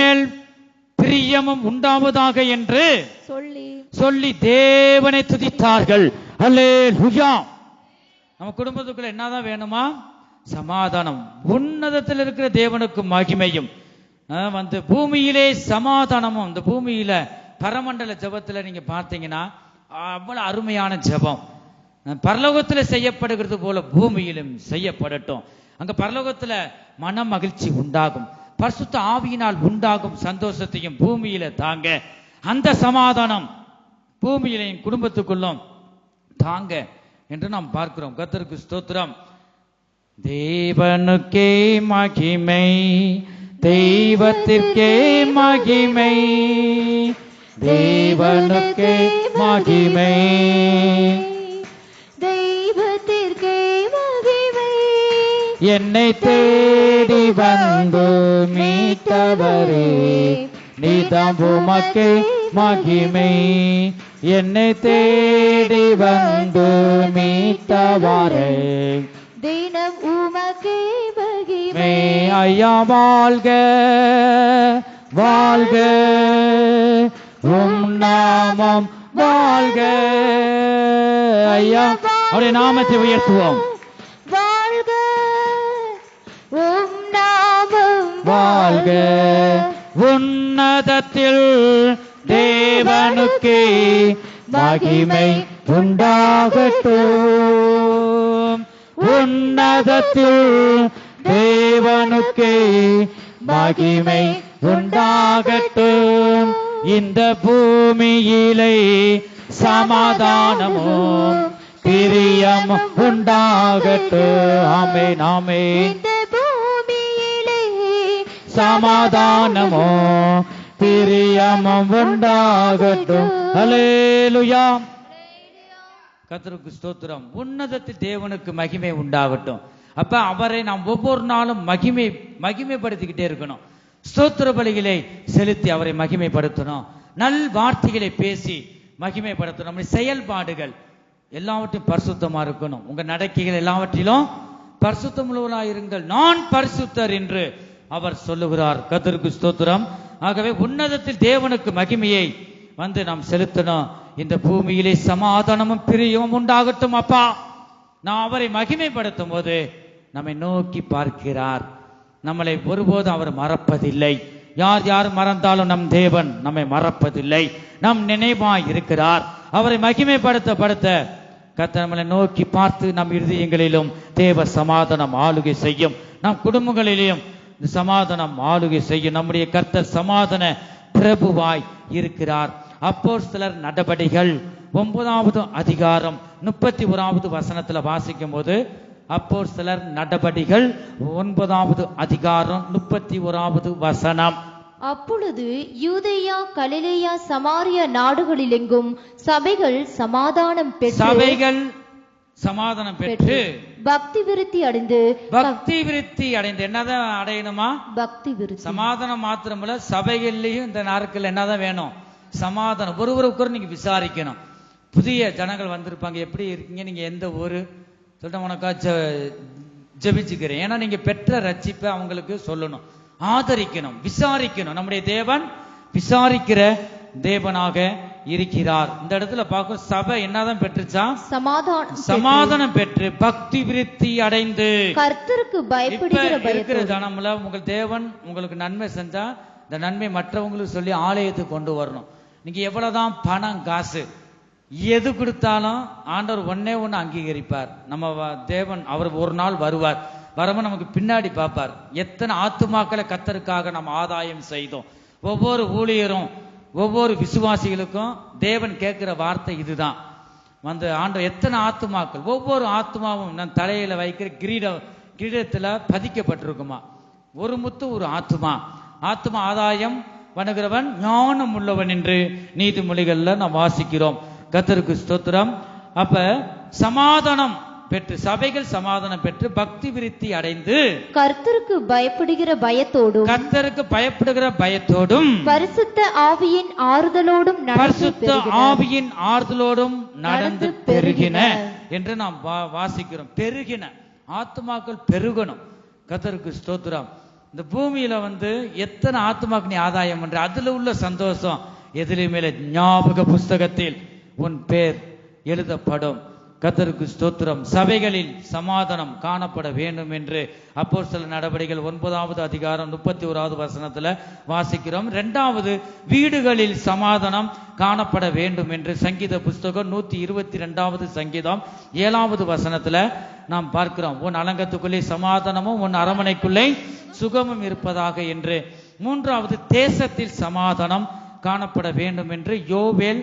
மேல் பிரியமும் உண்டாவதாக என்று சொல்லி தேவனை துதித்தார்கள். அல்லேலூயா. நம்ம குடும்பத்துக்குள்ள என்னதான் வேணுமா, சமாதானம். உன்னதத்தில் இருக்கிற தேவனுக்கு மகிமையும் வந்து பூமியிலே சமாதானமும். இந்த பூமியில பரமண்டல ஜெபத்துல நீங்க பார்த்தீங்கன்னா அவ்வளவு அருமையான ஜெபம். பரலோகத்துல செய்யப்படுகிறது போல பூமியிலும் செய்யப்படட்டும். அங்க பரலோகத்துல மன மகிழ்ச்சி உண்டாகும், பரிசுத்த ஆவியினால் உண்டாகும் சந்தோஷத்தையும் பூமியில தாங்க. அந்த சமாதானம் பூமியிலையும் குடும்பத்துக்குள்ளும் தாங்க என்று நாம் பார்க்கிறோம். கர்த்தருக்கு ஸ்தோத்திரம். தேவனுக்கே மகிமை, தெய்வத்திற்கே மகிமை, தேவனுக்கே மகிமை, தெய்வத்திற்கே மகிமை, என்னை தேடி வந்து மீட்டவரே நீதாம் உமக்கே மகிமை, என்னை தேடி வந்து மீட்டவரே தினம் உமக்கே மகிமை. ஐயா வாழ்க வாழ்க, உம் நாமம் வாழ்க. ஐயா அவருடைய நாமத்தை உயர்த்துவோம். வாழ்க உம் நாமம் வாழ்க. உன்னதத்தில் தேவனுக்கே மகிமை உண்டாகட்டும். உன்னதத்தில் தேவனுக்கே மகிமை உண்டாகட்டும். இந்த பூமியிலே சமாதானமும் பிரியமும் உண்டாகட்டும். ஆமென் ஆமென். இந்த பூமியிலே சமாதானமும் பிரியமும் உண்டாகட்டும். அல்லேலூயா. கர்த்தருக்கு ஸ்தோத்திரம். உன்னதத்தில் தேவனுக்கு மகிமை உண்டாகட்டும். அப்ப அவரை நாம் ஒவ்வொரு நாளும் மகிமைப்படுத்திக்கிட்டே இருக்கணும். ஸ்தோத்திர பலிகளை செலுத்தி அவரை மகிமைப்படுத்தணும். நல் வார்த்தைகளை பேசி மகிமைப்படுத்தணும். நம்முடைய செயல்பாடுகள் எல்லாவற்றையும் பரிசுத்தமா இருக்கணும். உங்க நடக்கைகள் எல்லாவற்றிலும் பரிசுத்தமுள்ளவர்களாய் இருங்கள், நான் பரிசுத்தர் என்று அவர் சொல்லுகிறார். கர்த்தருக்கு ஸ்தோத்திரம். ஆகவே உன்னதத்தில் தேவனுக்கு மகிமையை வந்து நாம் செலுத்தணும். இந்த பூமியிலே சமாதானமும் பிரியமும் உண்டாகட்டும். அப்பா, நான் அவரை மகிமைப்படுத்தும் போது நம்மை நோக்கி பார்க்கிறார். நம்மளை ஒருபோதும் அவர் மறப்பதில்லை. யார் யார் மறந்தாலும் நம் தேவன் நம்மை மறப்பதில்லை, நம் நினைவாய் இருக்கிறார். அவரை மகிமைப்படுத்த கர்த்தர் நம்மளை நோக்கி பார்த்து நம் இருதயங்களிலும் தேவ சமாதானம் ஆளுகை செய்யும். நம் குடும்பங்களிலும் சமாதானம் ஆளுகை செய்யும். நம்முடைய கர்த்தர் சமாதான பிரபுவாய் இருக்கிறார். அப்போஸ்தலர் நடபடிகள் 9வது அதிகாரம் 31வது வசனத்துல வாசிக்கும் போது, அப்போஸ்தலர் நடபடிகள் 9வது அதிகாரம் 31வது வசனம். அப்பொழுது யூதேயா, கலிலேயா, சமாரியா நாடுகளிலெங்கும் சபைகள் சமாதானம் பெற்று பக்தி விருத்தி அடைந்து என்னதான் அடையணுமா? பக்தி விருத்தி. சமாதானம் மாத்திரமல்ல, சபைகள்லயும் இந்த நாட்கள் என்னதான் வேணும்? சமாதானம். ஒருவருக்கு நீங்க விசாரிக்கணும். புதிய ஜனங்கள் வந்திருப்பாங்க, எப்படி இருக்கீங்க, நீங்க எந்த ஊரு சொல்லிட்டு, உனக்கா ஜெபிச்சுக்கிறேன். ஏன்னா நீங்க பெற்ற ரட்சிப்பை அவங்களுக்கு சொல்லணும், ஆதரிக்கணும், விசாரிக்கணும். நம்முடைய தேவன் விசாரிக்கிற தேவனாக இருக்கிறார். இந்த இடத்துல பார்க்கும் சபை என்னதான் பெற்றுச்சா? சமாதானம் பெற்று பக்தி விருத்தி அடைந்து கர்த்தருக்கு பயப்படுகிற இருக்கிற ஜனம்ல உங்கள் தேவன் உங்களுக்கு நன்மை செஞ்சா இந்த நன்மை மற்றவங்களுக்கு சொல்லி ஆலயத்துக்கு கொண்டு வரணும். நீங்க எவ்வளவுதான் பணம் காசு எது கொடுத்தாலும் ஆண்டவர் ஒன்னே ஒண்ணு அங்கீகரிப்பார். நம்ம தேவன் அவர் ஒரு நாள் வருவார், வரவ நமக்கு பின்னாடி பார்ப்பார். எத்தனை ஆத்துமாக்களை கர்த்தருக்காக நம்ம ஆதாயம் செய்தோம். ஒவ்வொரு ஊழியரும் ஒவ்வொரு விசுவாசிகளுக்கும் தேவன் கேட்கிற வார்த்தை இதுதான். வந்து ஆண்டவர் எத்தனை ஆத்துமாக்கள், ஒவ்வொரு ஆத்மாவும் நான் தலையில வைக்கிற கிரீடத்துல பதிக்கப்பட்டிருக்குமா. ஒரு முத்து ஒரு ஆத்மா ஆதாயம் பண்ணுகிறவன் ஞானம் உள்ளவன் என்று நீதிமொழிகள்ல நாம் வாசிக்கிறோம். கர்த்தருக்கு ஸ்தோத்திரம். அப்ப சமாதானம் பெற்று சபைகள் சமாதானம் பெற்று பக்தி விருத்தி அடைந்து கர்த்தருக்கு பயப்படுகிற பயத்தோடும் பரிசுத்த ஆவியின் ஆறுதலோடும் நடந்து பெருகின என்று நாம் வாசிக்கிறோம். பெருகின ஆத்துமாக்கள் பெருகணும். கர்த்தருக்கு ஸ்தோத்திரம். இந்த பூமியில எத்தனை ஆத்துமாக்கு நீ ஆதாயம் பண்ற, அதுல உள்ள சந்தோஷம் எதிலுமே ஞாபக புஸ்தகத்தில் உன் பேர் எழுதப்படும். கர்த்தருக்கு ஸ்தோத்திரம். சபைகளில் சமாதானம் காணப்பட வேண்டும் என்று அப்போஸ்தலர் நடவடிக்கைகள் 9வது அதிகாரம் 31வது வசனத்துல வாசிக்கிறோம். 2வது வீடுகளில் சமாதானம் காணப்பட வேண்டும் என்று சங்கீத புஸ்தகம் 122வது சங்கீதம் 7வது வசனத்துல நாம் பார்க்கிறோம். உன் அலங்கத்துக்குள்ளே சமாதானமும் உன் அரமனைக்குள்ளே சுகமும் இருப்பதாக என்று. 3வது தேசத்தில் சமாதானம் காணப்பட வேண்டும் என்று யோவேல்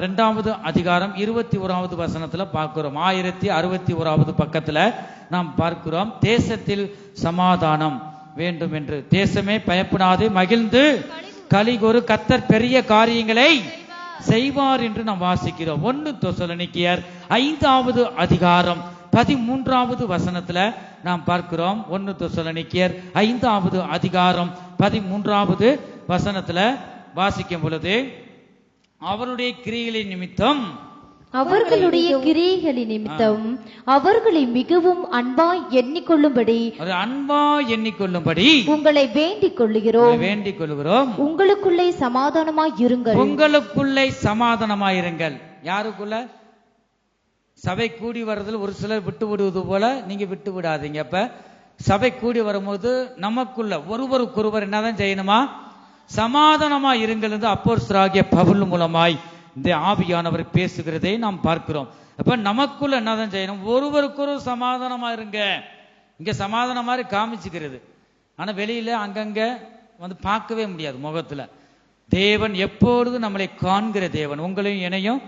2வது அதிகாரம் 21வது வசனத்துல பார்க்கிறோம். 1061வது பக்கத்துல நாம் பார்க்கிறோம் தேசத்தில் சமாதானம் வேண்டும் என்று. தேசமே பயப்படாது மகிழ்ந்து கலிகொரு கர்த்தர் பெரிய காரியங்களை செய்வார் என்று நாம் வாசிக்கிறோம். 1 தெசலோனிக்கேயர் 5வது அதிகாரம் 13வது வசனத்துல நாம் பார்க்கிறோம். 1 தெசலோனிக்கேயர் 5வது அதிகாரம் 13வது வசனத்துல வாசிக்கும் பொழுது அவருடைய கிரியைகளின் நிமித்தம் அவர்களை மிகவும் அன்பாய் எண்ணிக்கொள்ளும்படி உங்களை வேண்டிக் கொள்ளுகிறோம். உங்களுக்குள்ளே சமாதானமாயிருங்கள். யாருக்குள்ள? சபை கூடி வர்றதுல ஒரு சிலர் விட்டு விடுவது போல நீங்க விட்டு விடாதீங்க. அப்ப சபை கூடி வரும்போது நமக்குள்ள ஒருவருக்கொருவர் என்னதான் செய்யணுமா? சமாதானமா இருங்கள் என்று அப்போஸ்தலராகிய பவுல் மூலமாய் இந்த ஆவியானவர் பேசுகிறதை நாம் பார்க்கிறோம். அப்ப நமக்குள்ள என்னதான் செய்யணும்? ஒருவருக்கொரு சமாதானமா இருங்க. இங்க சமாதானம் மாதிரி காமிச்சுக்கிறது, ஆனா வெளியில அங்கங்க பார்க்கவே முடியாது முகத்துல. தேவன் எப்பொழுதும் நம்மளை காண்கிற தேவன், உங்களையும் என்னையும்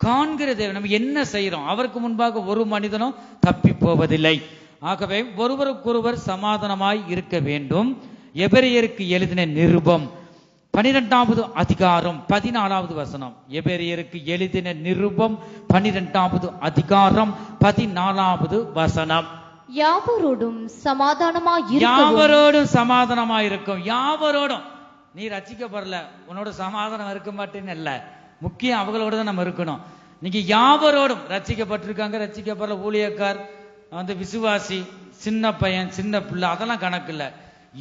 காண்கிற தேவன். நம்ம என்ன செய்யறோம் அவருக்கு முன்பாக ஒரு மனிதனும் தப்பி போவதில்லை. ஆகவே ஒருவருக்கொருவர் சமாதானமாய் இருக்க வேண்டும். எபிரெயருக்கு எழுதின நிருபம் 12வது அதிகாரம் 14வது வசனம். எபிரெயருக்கு எழுதின நிருபம் 12வது அதிகாரம் 14வது வசனம். யாவரோடும் சமாதானமாயிருக்கும். யாவரோடும். நீ ரட்சிக்கப்படல, உன்னோட சமாதானம் இருக்க மாட்டேன்னு இல்ல, முக்கியம் அவங்களோட தான் நம்ம இருக்கணும். நீங்க யாவரோடும் ரட்சிக்கப்பட்டிருக்காங்க, ரட்சிக்கப்படல, ஊழியக்கார், விசுவாசி, சின்ன பையன், சின்ன பிள்ளை, அதெல்லாம் கணக்கு இல்ல.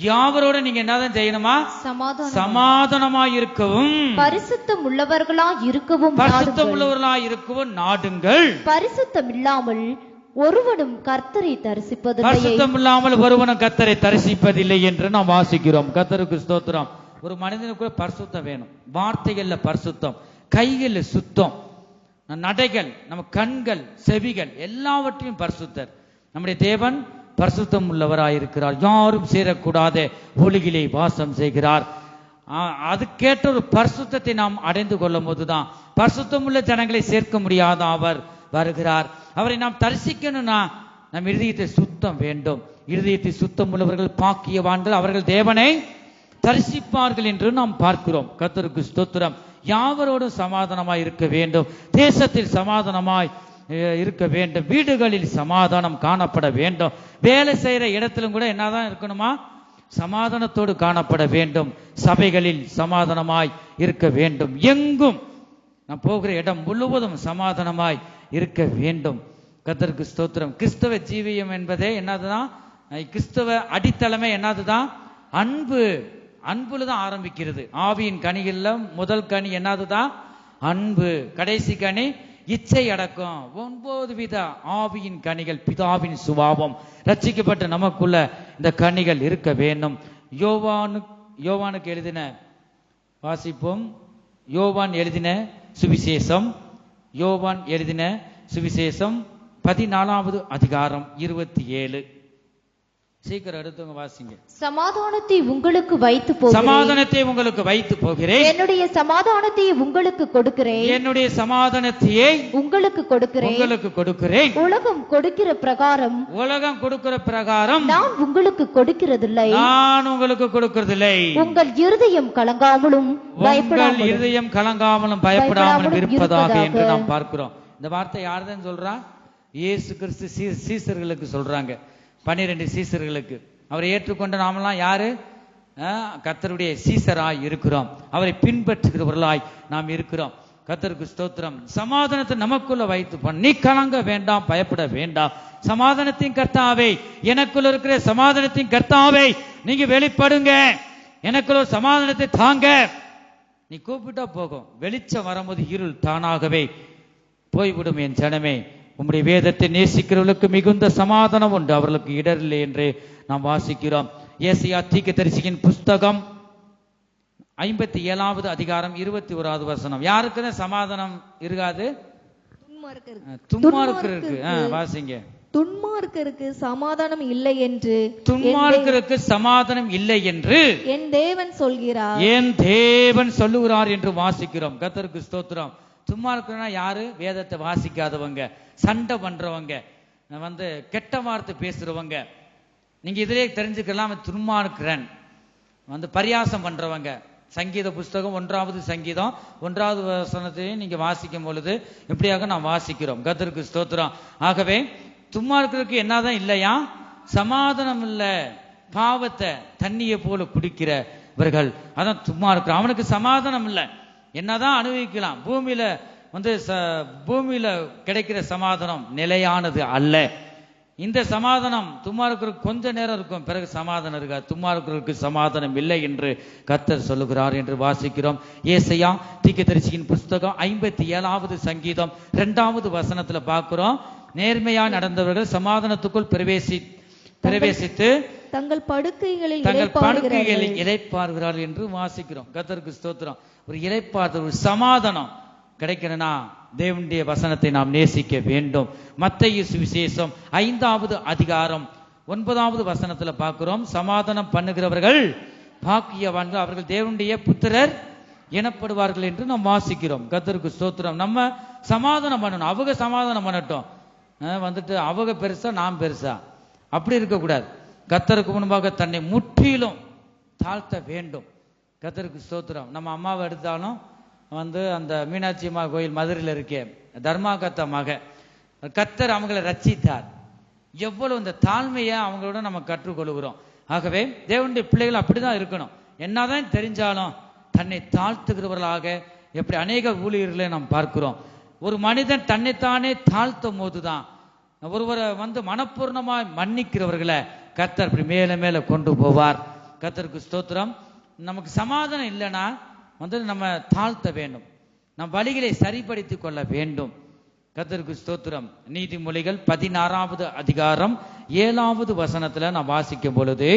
யாவரோட நீங்க என்னதான் செய்யணுமா? சமாதானமா இருக்கவும் பரிசுத்தம் உள்ளவர்களாய் இருக்கவும் நாடுங்கள். பரிசுத்தம் இல்லாமல் ஒருவனும் கர்த்தரை தரிசிப்பதில்லை என்று நாம் வாசிக்கிறோம். கர்த்தருக்கு ஸ்தோத்திரம். ஒரு மனிதனுக்கு பரிசுத்தம் வேணும். வார்த்தைகள்ல பரிசுத்தம், கைகள்ல சுத்தம், நடைகள், நம்ம கண்கள், செவிகள் எல்லாவற்றையும் பரிசுத்தர். நம்முடைய தேவன் பரிசுத்தம் உள்ளவராயிருக்கிறார். யாரும் சேரக்கூடாத ஒளியிலே வாசம் செய்கிறார். அதுக்கேற்ற ஒரு பரிசுத்தத்தை நாம் அடைந்து கொள்ளும் போதுதான் பரிசுத்தம் உள்ள ஜனங்களை சேர்க்க முடியாத அவர் வருகிறார். அவரை நாம் தரிசிக்கணும்னா நம் இருதயத்தை சுத்தம் வேண்டும். இருதயத்தை சுத்தம் உள்ளவர்கள் பாக்கியவான்கள், அவர்கள் தேவனை தரிசிப்பார்கள் என்று நாம் பார்க்கிறோம். கர்த்தருக்கு ஸ்தோத்திரம். யாவரோடும் சமாதானமாய் இருக்க வேண்டும். தேசத்தில் சமாதானமாய் இருக்க வேண்டும். வீடுகளில் சமாதானம் காணப்பட வேண்டும். வேலை செய்யற இடத்திலும் கூட என்னதான் இருக்கணுமா? சமாதானத்தோடு காணப்பட வேண்டும். சபைகளில் சமாதானமாய் இருக்க வேண்டும். எங்கும் நான் போகிற இடம் முழுவதும் சமாதானமாய் இருக்க வேண்டும். கர்த்தருக்கு ஸ்தோத்திரம். கிறிஸ்தவ ஜீவியம் என்பதே என்னதுதான்? கிறிஸ்தவ அடித்தளமே என்னதுதான்? அன்பு. அன்புல தான் ஆரம்பிக்கிறது. ஆவியின் கனிகள்ல முதல் கனி என்னதுதான்? அன்பு. கடைசி கனி இச்சை அடக்கம். 9 வித ஆவியின் கனிகள், பிதாவின் சுபாவம். ரட்சிக்கப்பட்ட நமக்குள்ள இந்த கனிகள் இருக்க வேண்டும். யோவானுக்கு எழுதின வாசிப்போம். யோவான் எழுதின சுவிசேஷம் 14வது அதிகாரம் 27. சீக்கிரம் எடுத்துங்க, வாசிங்க. சமாதானத்தை உங்களுக்கு வைத்து போகிறேன். சமாதானத்தை உங்களுக்கு வைத்து போகிறேன். என்னுடைய சமாதானத்தை உங்களுக்கு கொடுக்கிறேன். என்னுடைய சமாதானத்தையே உங்களுக்கு கொடுக்கிறேன். உலகம் கொடுக்கிற பிரகாரம் நான் உங்களுக்கு கொடுக்கிறதில்லை. உங்கள் இருதயம் கலங்காமலும் பயப்படாமலும் இருப்பதாக என்று நாம் பார்க்கிறோம். இந்த வார்த்தை யார்தான் சொல்றா? இயேசு கிறிஸ்து சீசர்களுக்கு சொல்றாங்க. 12 சீசர்களுக்கு. அவரை ஏற்றுக்கொண்ட நாமெல்லாம் யாரு? கர்த்தருடைய சீசராய் இருக்கிறோம். அவரை பின்பற்றுகிறவர்களாய் நாம் இருக்கிறோம். கர்த்தருக்கு ஸ்தோத்திரம். சமாதானத்தை நமக்குள்ள வைத்து நீ கலங்க வேண்டாம், பயப்பட வேண்டாம். சமாதானத்தின் கர்த்தாவே, எனக்குள்ள இருக்கிற சமாதானத்தின் கர்த்தாவே நீங்க வெளிப்படுங்க, எனக்குள்ள சமாதானத்தை தாங்க. நீ கூப்பிட்டா போகும். வெளிச்சம் வரும்போது இருள் தானாகவே போய்விடும். என் ஜனமே, உம்முடைய வேதத்தை நேசிக்கிறவர்களுக்கு மிகுந்த சமாதானம் உண்டு, அவர்களுக்கு இடரில்லை என்று நாம் வாசிக்கிறோம். ஏசாயா தீர்க்கதரிசியின் புஸ்தகம் 57வது அதிகாரம் 21வது வசனம். யாருக்கு சமாதானம் இருக்காது? துன்மார்க்கருக்கு. வாசிங்க. துன்மார்க்கருக்கு சமாதானம் இல்லை என்று, துன்மார்க்கருக்கு சமாதானம் இல்லை என்று என் தேவன் சொல்கிறார், என் தேவன் சொல்லுகிறார் என்று வாசிக்கிறோம். கர்த்தருக்கு ஸ்தோத்திரம். துன்மார்க்கர்னா யாரு? வேதத்தை வாசிக்காதவங்க, சண்டை பண்றவங்க, கெட்ட வார்த்தை பேசுறவங்க. நீங்க இதிலே தெரிஞ்சுக்கலாம். துன்மார்க்கரன் பரியாசம் பண்றவங்க. சங்கீத புஸ்தகம் 1வது சங்கீதம் 1வது வசனத்தையும் நீங்க வாசிக்கும் பொழுது இப்படியாக நாம் வாசிக்கிறோம். கர்த்தருக்கு ஸ்தோத்திரம். ஆகவே துன்மார்க்கருக்கு என்னதான் இல்லையா? சமாதானம் இல்ல. பாவத்தை தண்ணியை போல குடிக்கிறவர்கள், அதான் துன்மார்க்கர். அவனுக்கு சமாதானம் இல்லை. என்னதான் அனுபவிக்கலாம். பூமியில கிடைக்கிற சமாதானம் நிலையானது அல்ல. இந்த சமாதானம் துன்மார்க்கருக்கு கொஞ்ச நேரம் இருக்கும், பிறகு சமாதானம் இருக்கா. துன்மார்க்கருக்கு சமாதானம் இல்லை என்று கர்த்தர் சொல்லுகிறார் என்று வாசிக்கிறோம். ஏசாயா தீர்க்கதரிசியின் புஸ்தகம் 57வது சங்கீதம் 2வது வசனத்துல பார்க்கிறோம். நேர்மையா நடந்தவர்கள் சமாதானத்துக்குள் பிரவேசித்து தங்கள் படுக்கைகளில் இளைப்பாறுகிறார்கள் என்று வாசிக்கிறோம். கர்த்தருக்கு ஸ்தோத்திரம். ஒரு இளைப்பாறுதல், ஒரு சமாதானம் கிடைக்கணும்னா தேவனுடைய வசனத்தை நாம் நேசிக்க வேண்டும். மத்தேயு சுவிசேஷம் 5வது அதிகாரம் 9வது வசனத்துல பார்க்கிறோம். சமாதானம் பண்ணுகிறவர்கள் பாக்கியவான்கள், அவர்கள் தேவனுடைய புத்திரர் எனப்படுவார்கள் என்று நாம் வாசிக்கிறோம். கர்த்தருக்கு ஸ்தோத்திரம். நம்ம சமாதானம் பண்ணணும், அவங்க சமாதானம் பண்ணட்டும். அவங்க பெருசா நாம் பெருசா அப்படி இருக்கக்கூடாது. கர்த்தருக்கு முன்பாக தன்னை முற்றிலும் தாழ்த்த வேண்டும். கர்த்தருக்கு ஸ்தோத்திரம். நம்ம அம்மாவை எடுத்தாலும் அந்த மீனாட்சி அம்மா கோயில் மதுரையில் இருக்கே, தர்மாகத்த மக, கர்த்தர் அவங்களை ரட்சித்தார். எவ்வளவு இந்த தாழ்மையை அவங்களோட நம்ம கற்றுக்கொள்கிறோம். ஆகவே தேவனுடைய பிள்ளைகள் அப்படிதான் இருக்கணும். என்னதான் தெரிஞ்சாலும் தன்னை தாழ்த்துகிறவர்களாக எப்படி அநேக ஊழியர்களை நாம் பார்க்கிறோம். ஒரு மனிதன் தன்னைத்தானே தாழ்த்தும் போதுதான் ஒருவரை மனப்பூர்ணமாய் மன்னிக்கிறவர்களை கர்த்தர் அப்படி மேல மேல கொண்டு போவார். கர்த்தருக்கு ஸ்தோத்திரம். நமக்கு சமாதானம் இல்லைன்னா நம்ம தாழ்த்த வேண்டும், நம் வழிகளை சரிப்படுத்திக் கொள்ள வேண்டும். கர்த்தருக்கு ஸ்தோத்திரம். நீதிமொழிகள் 16வது அதிகாரம் 7வது வசனத்துல நான் வாசிக்கும் பொழுது,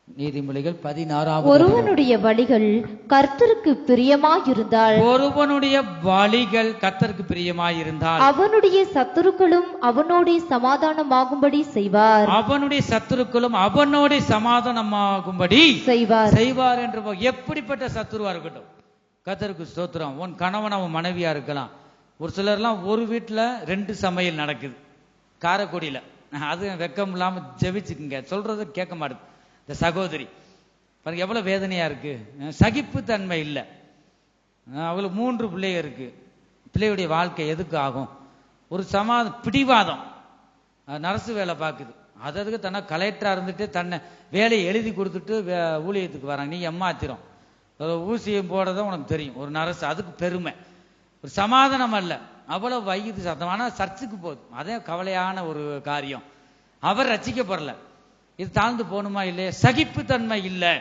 நீதிமொழிகள் 16வது, ஒருவனுடைய வழிகள் கர்த்தருக்கு பிரியமாயிருந்தால், ஒருவனுடைய வழிகள் கர்த்தருக்கு பிரியமாயிருந்தால் அவனுடைய சத்துருக்களும் அவனோட சமாதானமாகும்படி செய்வார். அவனுடைய சத்துருக்களும் அவனோட சமாதானமாகும்படி செய்வார் என்று. எப்படிப்பட்ட சத்துருவா இருக்கட்டும், கர்த்தருக்கு ஸ்தோத்திரம். உன் கணவன் அவன் மனைவியா இருக்கலாம். ஒரு சிலர்லாம் ஒரு வீட்டுல 2 சமையல் நடக்குது. காரைக்குடியில அது வெக்கம் இல்லாம ஜெபிச்சுக்குங்க, சொல்றது கேட்க மாட்டேது இந்த சகோதரி. பாருங்க எவ்வளவு வேதனையா இருக்கு. சகிப்பு தன்மை இல்லை. அவளுக்கு 3 பிள்ளைங்க இருக்கு. பிள்ளையுடைய வாழ்க்கை எதுக்கு ஆகும்? ஒரு பிடிவாதம். நர்சு வேலை பார்க்குது, அதுக்கு தன்னை கலெக்டரா இருந்துட்டு தன்னை வேலையை எழுதி கொடுத்துட்டு ஊழியத்துக்கு வராங்க. நீ ஏமாத்திரம் ஊசியம் போடுறத உனக்கு தெரியும். ஒரு நர்ஸ், அதுக்கு பெருமை. ஒரு சமாதானம் அல்ல, அவ்வளவு வைகுது சத்தம். ஆனா சர்ச்சுக்கு போகுது, அதே கவலையான ஒரு காரியம். அவர் ரட்சிக்கப்படல. இது தாழ்ந்து போகணுமா இல்லையா? சகிப்புத்தன்மை இல்லை.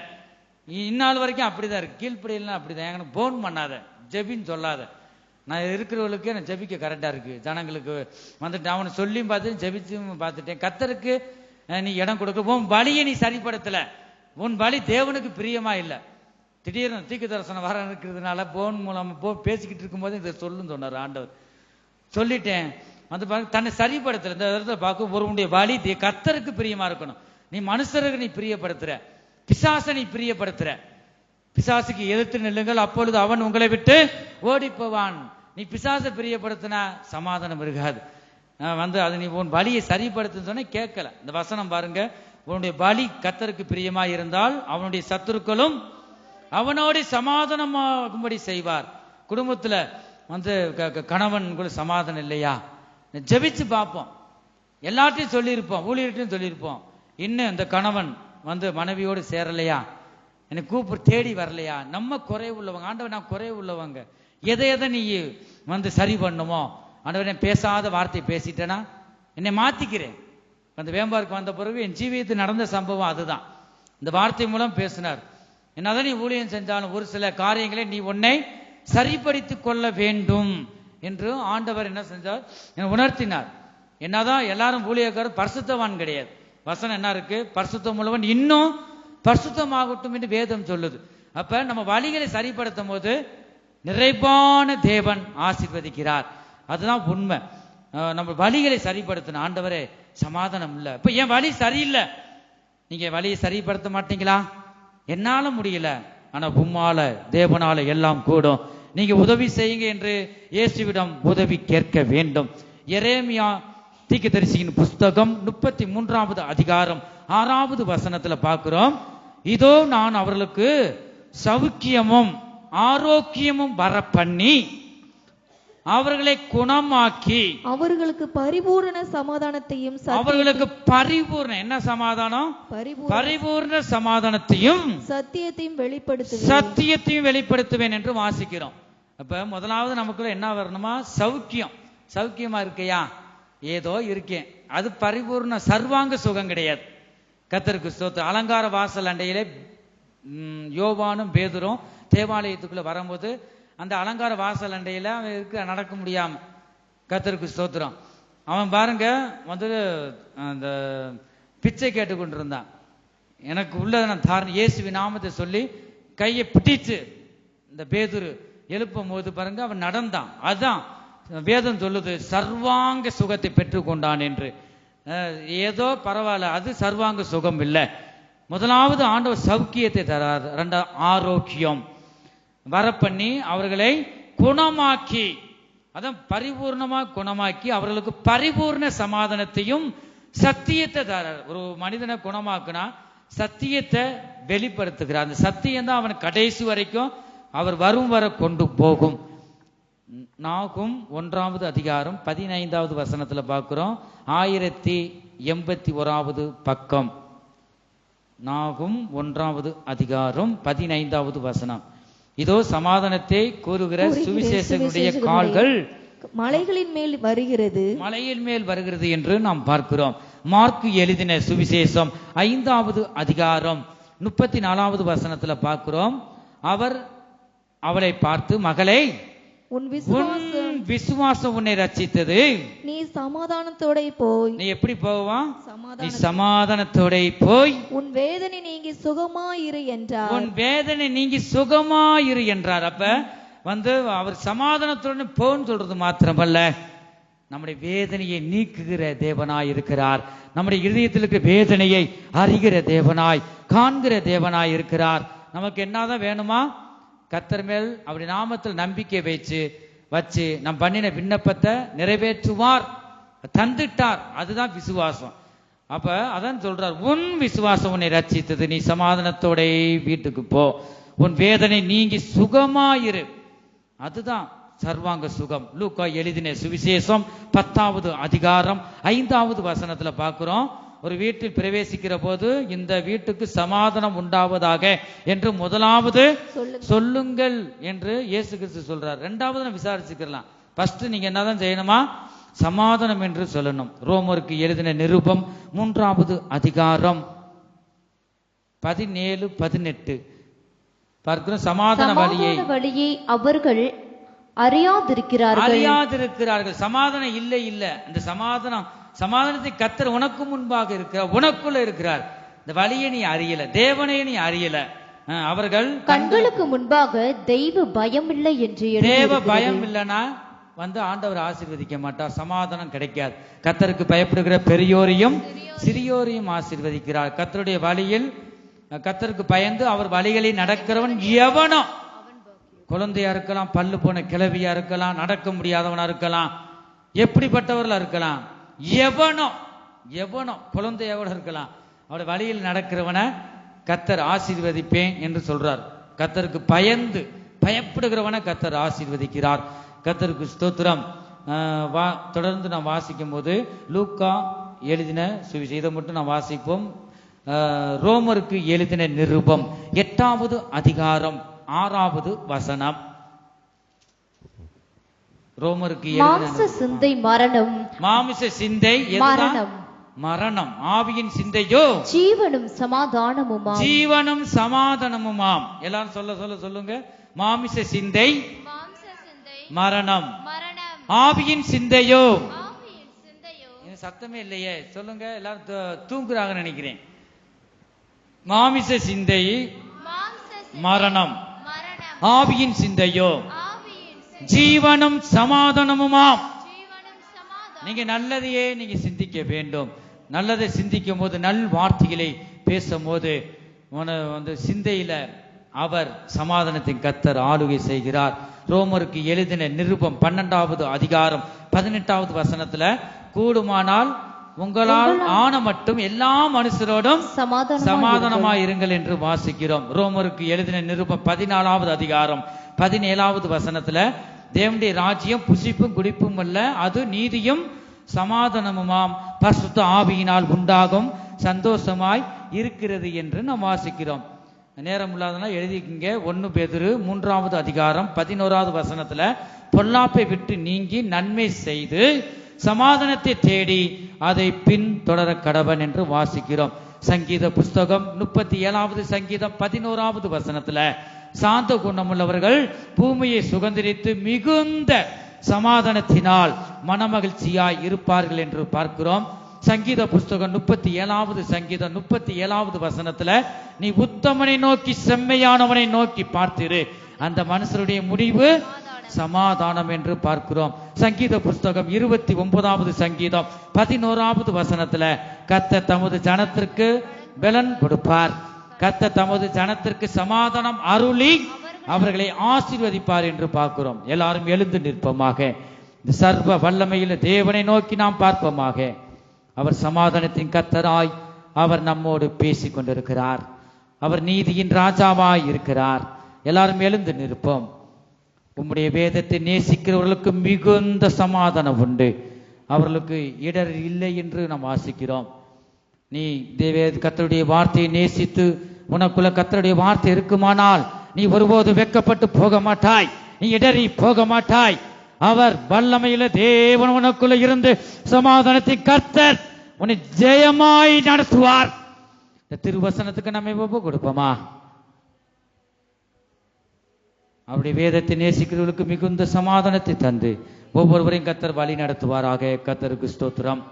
இந்நாள் வரைக்கும் அப்படிதான் இருக்கு. கீழ்ப்படியெல்லாம் அப்படிதான். எனக்கு போன் பண்ணாத, ஜெபின்னு சொல்லாத. நான் இருக்கிறவர்களுக்கு எனக்கு ஜெபிக்க கரெக்டா இருக்கு. ஜனங்களுக்கு வந்துட்டு அவனை சொல்லியும் பார்த்து ஜெபிச்சும் பார்த்துட்டேன். கர்த்தருக்கு நீ இடம் கொடுக்க, உன் பலியை நீ சரிப்படுத்தல, உன் பலி தேவனுக்கு பிரியமா இல்லை. திடீர்னு தீர்க்க தரிசனம் வர இருக்கிறதுனால போன் மூலம் பேசிக்கிட்டு இருக்கும்போது இதை சொல்லுன்னு சொன்னார் ஆண்டவர். சொல்லிட்டேன். வந்து தன்னை சரிப்படுத்தல. இந்த இடத்துல பார்க்க ஒருவனுடைய பலி கர்த்தருக்கு பிரியமா இருக்கணும். நீ மனுஷருக்கு நீ பிரியப்படுத்துற, பிசாசை நீ பிரியப்படுத்துற. பிசாசுக்கு எதிர்த்து நில்லுங்கள், அப்பொழுது அவன் உங்களை விட்டு ஓடி போவான். நீ பிசாசை பிரியப்படுத்தினா சமாதானம் இருக்காது. வந்து அது நீ உன் பலியை சரிப்படுத்துன்னு சொன்ன கேட்கல. இந்த வசனம் பாருங்க, உன்னுடைய பலி கர்த்தருக்கு பிரியமா இருந்தால் அவனுடைய சத்துருக்களும் அவனோடு சமாதானமாகும்படி செய்வார். குடும்பத்துல வந்து கணவன் கூட சமாதானம் இல்லையா, ஜெபிச்சு பார்ப்போம். எல்லாத்தையும் சொல்லியிருப்போம், ஊழியர்கிட்டையும் சொல்லியிருப்போம். இன்னும் இந்த கணவன் வந்து மனைவியோடு சேரலையா, எனக்கு கூப்பிட்டு தேடி வரலையா. நம்ம குறைவு உள்ளவங்க, ஆண்டவர் நான் குறைவு உள்ளவங்க, எதை எதை நீ வந்து சரி பண்ணுமோ, ஆண்டவர் பேசாத வார்த்தை பேசிட்டேனா என்னை மாத்திக்கிறேன். அந்த வேம்பாருக்கு வந்த பிறகு என் ஜீவியத்தில் நடந்த சம்பவம் அதுதான். இந்த வார்த்தை மூலம் பேசினார். என்னதான் நீ ஊழியம் செஞ்சாலும் ஒரு சில காரியங்களை நீ உன்னை சரிப்படுத்திக் கொள்ள வேண்டும் என்று ஆண்டவர் என்ன செஞ்சார், உணர்த்தினார். என்னதான் எல்லாரும் ஊழியக்காரர் பரிசுத்தவான் கிடையாது. வசனம் என்ன இருக்கு, பரிசுத்தம் உள்ளவன் இன்னும் பரிசுத்தமாகட்டும் என்று வேதம் சொல்லுது. அப்ப நம்ம வழிகளை சரிப்படுத்தும் போது நிறைவான தேவன் ஆசீர்வதிக்கிறார். அதுதான் உண்மை. நம்ம வழிகளை சரிப்படுத்தணும். ஆண்டவரே சமாதானம் இல்லை, இப்ப என் வழி சரியில்லை, நீங்க வழியை சரிப்படுத்த மாட்டீங்களா? என்னால முடியல, ஆனா உம்மால தேவனால எல்லாம் கூடும், நீங்க உதவி செய்யுங்க என்று இயேசுவிடம் உதவி கேட்க வேண்டும். எரேமியா தீர்க்கதரிசியின் புஸ்தகம் 33வது அதிகாரம் 6வது வசனத்துல பார்க்கிறோம். இதோ நான் அவர்களுக்கு சௌக்கியமும் ஆரோக்கியமும் வர பண்ணி அவர்களை குணமாக்கி அவர்களுக்கு பரிபூரண சமாதானத்தையும், அவர்களுக்கு பரிபூர்ண என்ன சமாதானம், பரிபூர்ண சமாதானத்தையும் சத்தியத்தையும் வெளிப்படுத்துவேன் என்று வாசிக்கிறோம். அப்ப முதலாவது நமக்குள்ள என்ன வரணுமா, சௌக்கியம். சௌக்கியமா இருக்கையா, ஏதோ இருக்கேன், அது பரிபூர்ண சர்வாங்க சுகம் கிடையாது. கர்த்தருக்கு ஸ்தோத்திரம். அலங்கார வாசல் அண்டையிலே யோவானும் பேதுரும் தேவாலயத்துக்குள்ள வரும்போது அந்த அலங்கார வாசல் அண்டையில அவன் இருக்க நடக்க முடியாம, கர்த்தருக்கு ஸ்தோத்திரம், அவன் பாருங்க வந்து அந்த பிச்சை கேட்டு கொண்டிருந்தான். எனக்கு உள்ளதை நான் தாரணை இயேசுவின் நாமத்தை சொல்லி கையை பிடிச்சு இந்த பேதுரு எழுப்பும் போது பாருங்க அவன் நடந்தான். அதுதான் வேதம் சொல்லுது, சர்வாங்க சுகத்தை பெற்றுக்கொண்டான் என்று. ஏதோ பரவாயில்ல, அது சர்வாங்க சுகம் இல்லை. முதலாவது ஆண்டவர் சௌக்கியத்தை தரார், இரண்டாவது ஆரோக்கியம் வர பண்ணி அவர்களை குணமாக்கி, அதான் பரிபூர்ணமா குணமாக்கி அவர்களுக்கு பரிபூர்ண சமாதானத்தையும் சத்தியத்தை தரார். ஒரு மனிதனை குணமாக்குனா சத்தியத்தை வெளிப்படுத்துகிறார். அந்த சத்தியம் தான் அவன் கடைசி வரைக்கும் அவர் வரும் வர கொண்டு போகும். நாகும் 1வது அதிகாரம் 15வது வசனத்துல பார்க்கிறோம். 1081வது பக்கம். நாகும் 1வது அதிகாரம் 15வது வசனம். இதோ சமாதானத்தை கூறுகிற சுவிசேஷனுடைய கால்கள் மலைகளின் மேல் வருகிறது, மலையின் மேல் வருகிறது என்று நாம் பார்க்கிறோம். மார்க்கு எழுதின சுவிசேஷம் 5வது அதிகாரம் 34வது வசனத்துல பார்க்கிறோம். அவர் அவளை பார்த்து, மகளே உன் விசுவாசம் உன்னை ரட்சித்தது, நீ சமாதானத்தோட போய். நீ எப்படி போவா, நீ சமாதானத்தோட போய் உன் வேதனை நீங்கி சுகமாயிரு என்றார். உன் வேதனை நீங்கி சுகமாயிரு என்றார். அப்ப வந்து அவர் சமாதானத்துடன் போன்னு சொல்றது மாத்திரமல்ல, நம்முடைய வேதனையை நீக்குகிற தேவனாய் இருக்கிறார். நம்முடைய இதயத்தில் இருக்கிற வேதனையை அறிகிற தேவனாய், காண்கிற தேவனாய் இருக்கிறார். நமக்கு என்னதான் வேணுமா, கர்த்தர் மேல் அவருடைய நாமத்தில் நம்பிக்கை வச்சு நம் பண்ணின விண்ணப்பத்தை நிறைவேற்றுவார், தந்துட்டார். அதுதான் விசுவாசம். அப்ப அதான் சொல்றார், உன் விசுவாசம் உன்னை ரட்சித்தது, நீ சமாதானத்தோட வீட்டுக்கு போ, உன் வேதனை நீங்கி சுகமாயிரு. அதுதான் சர்வாங்க சுகம். லூக்கா எழுதின சுவிசேஷம் 10வது அதிகாரம் 5வது வசனத்துல பார்க்கிறோம். ஒரு வீட்டில் பிரவேசிக்கிற போது இந்த வீட்டுக்கு சமாதானம் உண்டாவதாக என்று முதலாவது சொல்லுங்கள் என்று இயேசு கிறிஸ்து சொல்றார். ரெண்டாவது நம்ம விசாரிச்சுக்கலாம். ஃபர்ஸ்ட் நீங்க என்னதான் செய்யணுமா? சமாதானம் என்று சொல்லணும். ரோமருக்கு எழுதின நிருபம் 3வது அதிகாரம் 17-18 பார்க்கிறோம். சமாதான வழியை அவர்கள் அறியாதிருக்கிறார்கள். சமாதானம் இல்ல. அந்த சமாதானத்தை கர்த்தர் உனக்கு முன்பாக இருக்கிறார், உனக்குள்ள இருக்கிறார். இந்த வழியை நீ அறியல, தேவனை நீ அறியல. அவர்கள் கண்களுக்கு முன்பாக தெய்வ பயம் இல்லை என்று. தேவ பயம் இல்லைன்னா ஆண்டவர் ஆசீர்வதிக்க மாட்டார், சமாதானம் கிடைக்காது. கர்த்தருக்கு பயப்படுகிற பெரியோரையும் சிறியோரையும் ஆசீர்வதிக்கிறார். கர்த்தருடைய வழியில் கர்த்தருக்கு பயந்து அவர் வழிகளில் நடக்கிறவன் எவனோ, குழந்தையா இருக்கலாம், பல்லு போன கிழவியா இருக்கலாம், நடக்க முடியாதவனா இருக்கலாம், எப்படிப்பட்டவர்களா இருக்கலாம், எவனோ குழந்தையா கூட இருக்கலாம், அவருடைய வழியில் நடக்கிறவனை கர்த்தர் ஆசீர்வதிப்பேன் என்று சொல்றார். கர்த்தருக்கு பயப்படுகிறவனை கர்த்தர் ஆசீர்வதிக்கிறார். கர்த்தருக்கு ஸ்தோத்திரம். தொடர்ந்து நாம் வாசிக்கும் போது லூக்கா எழுதின சுவிசேஷம், இதை மட்டும் நாம் வாசிப்போம். ரோமருக்கு எழுதின நிருபம் 8வது அதிகாரம் 6வது வசனம். ரோமருக்கு மாம்ச சிந்தை மரணம், மாமிச சிந்தை மரணம், ஆவியின் சிந்தையோ ஜீவனும் சமாதானமுமாம். எல்லாரும் சொல்லுங்க. மாமிச சிந்தை மரணம், ஆவியின் சிந்தையோ. சத்தமே இல்லையே, சொல்லுங்க. எல்லாரும் தூங்குறாங்க நினைக்கிறேன். மாமிச சிந்தை மரணம், ஆவியின் சிந்தையோ ஜீவனும் சமாதானமுமாம். நீங்க நல்லதையே நீங்க சிந்திக்க வேண்டும். நல்லதை சிந்திக்கும் போது, நல் வார்த்தைகளை பேசும் போது சிந்தையில அவர் சமாதானத்தின் கர்த்தர் ஆளுகை செய்கிறார். ரோமருக்கு எழுதின நிருபம் 12வது அதிகாரம் 18வது வசனத்துல, கூடுமானால் உங்களால் ஆன மட்டும் எல்லா மனுஷரோடும் சமாதானமாய் இருங்கள் என்று வாசிக்கிறோம். ரோமருக்கு எழுதின நிருபம் 14வது அதிகாரம் 17வது வசனத்துல, தேவனுடைய ராஜ்யம் புசிப்பும் குடிப்பும் அல்ல, அது நீதியும் சமாதானமுமாம், பரிசுத்த ஆவியினால் உண்டாகும் சந்தோஷமாய் இருக்கிறது என்று நாம் வாசிக்கிறோம். நேரம் இல்லாதனால எழுதிக்கிங்க. 1 பேதுரு 3வது அதிகாரம் 11வது வசனத்துல, பொல்லாப்பை விட்டு நீங்கி நன்மை செய்து சமாதானத்தை தேடி அதை பின் தொடர கடவன் என்று வாசிக்கிறோம். சங்கீத புஸ்தகம் 37வது சங்கீதம் 11வது வசனத்துல, சாந்த குணமுள்ளவர்கள் பூமியை சுதந்தரித்து மிகுந்த சமாதானத்தினால் மனமகிழ்ச்சியாய் இருப்பார்கள் என்று பார்க்கிறோம். சங்கீத புஸ்தகம் 37வது சங்கீதம் 37வது வசனத்துல, நீ உத்தமனை நோக்கி செம்மையானவனை நோக்கி பார்த்திரு, அந்த மனுஷருடைய முடிவு சமாதானம் என்று பார்க்கிறோம். சங்கீத புஸ்தகம் 29வது சங்கீதம் 11வது வசனத்துல, கர்த்தர் தமது ஜனத்திற்கு பலன் கொடுப்பார், கர்த்தர் தமது ஜனத்திற்கு சமாதானம் அருளி அவர்களை ஆசீர்வதிப்பார் என்று பார்க்கிறோம். எல்லாரும் எழுந்து நிற்போமாக. இந்த சர்வ வல்லமையில தேவனை நோக்கி நாம் பார்ப்போமாக. அவர் சமாதானத்தின் கர்த்தராய் அவர் நம்மோடு பேசிக் கொண்டிருக்கிறார். அவர் நீதியின் ராஜாவாய் இருக்கிறார். எல்லாரும் எழுந்து நிற்போம். உம்முடைய வேதத்தை நேசிக்கிறவர்களுக்கு மிகுந்த சமாதானம் உண்டு, அவர்களுக்கு இடர் இல்லை என்று நாம் வாசிக்கிறோம். நீ கர்த்தருடைய வார்த்தையை நேசித்து உனக்குள்ள கர்த்தருடைய வார்த்தை இருக்குமானால் நீ ஒருபோது வெட்கப்பட்டு போக மாட்டாய், நீ இடறி போக மாட்டாய். அவர் வல்லமையில தேவன் உனக்குள்ள இருந்து சமாதானத்தின் கர்த்தர் உன்னை ஜெயமாய் நடத்துவார். இந்த திருவசனத்துக்கு நம்ம ஒப்பு கொடுப்போமா? அவருடைய வேதத்தை நேசிக்கிறவர்களுக்கு மிகுந்த சமாதானத்தை தந்து ஒவ்வொருவரையும் கர்த்தர் வழி நடத்துவாராக. கர்த்தருக்கு ஸ்தோத்திரம்.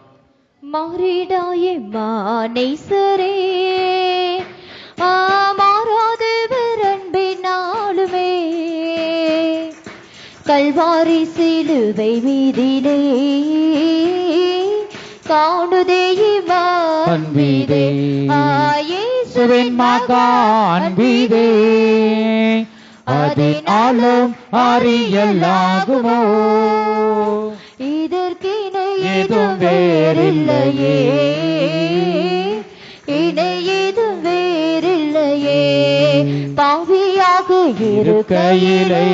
மாறிடாயே மானேசரே, மாறாதவர் அன்பினாலுமே, கல்வாரி சிலுவை மீதிலே காணுதே அன்பிதே, இயேசுவின் மகன் அன்பிதே, அதனாலும் அறியலாகுமோ, இதற்கிணை ஏதும் வேறில்லையே, இணை ஏதும் வேறில்லையே, பாவியாக இருக்கையிலே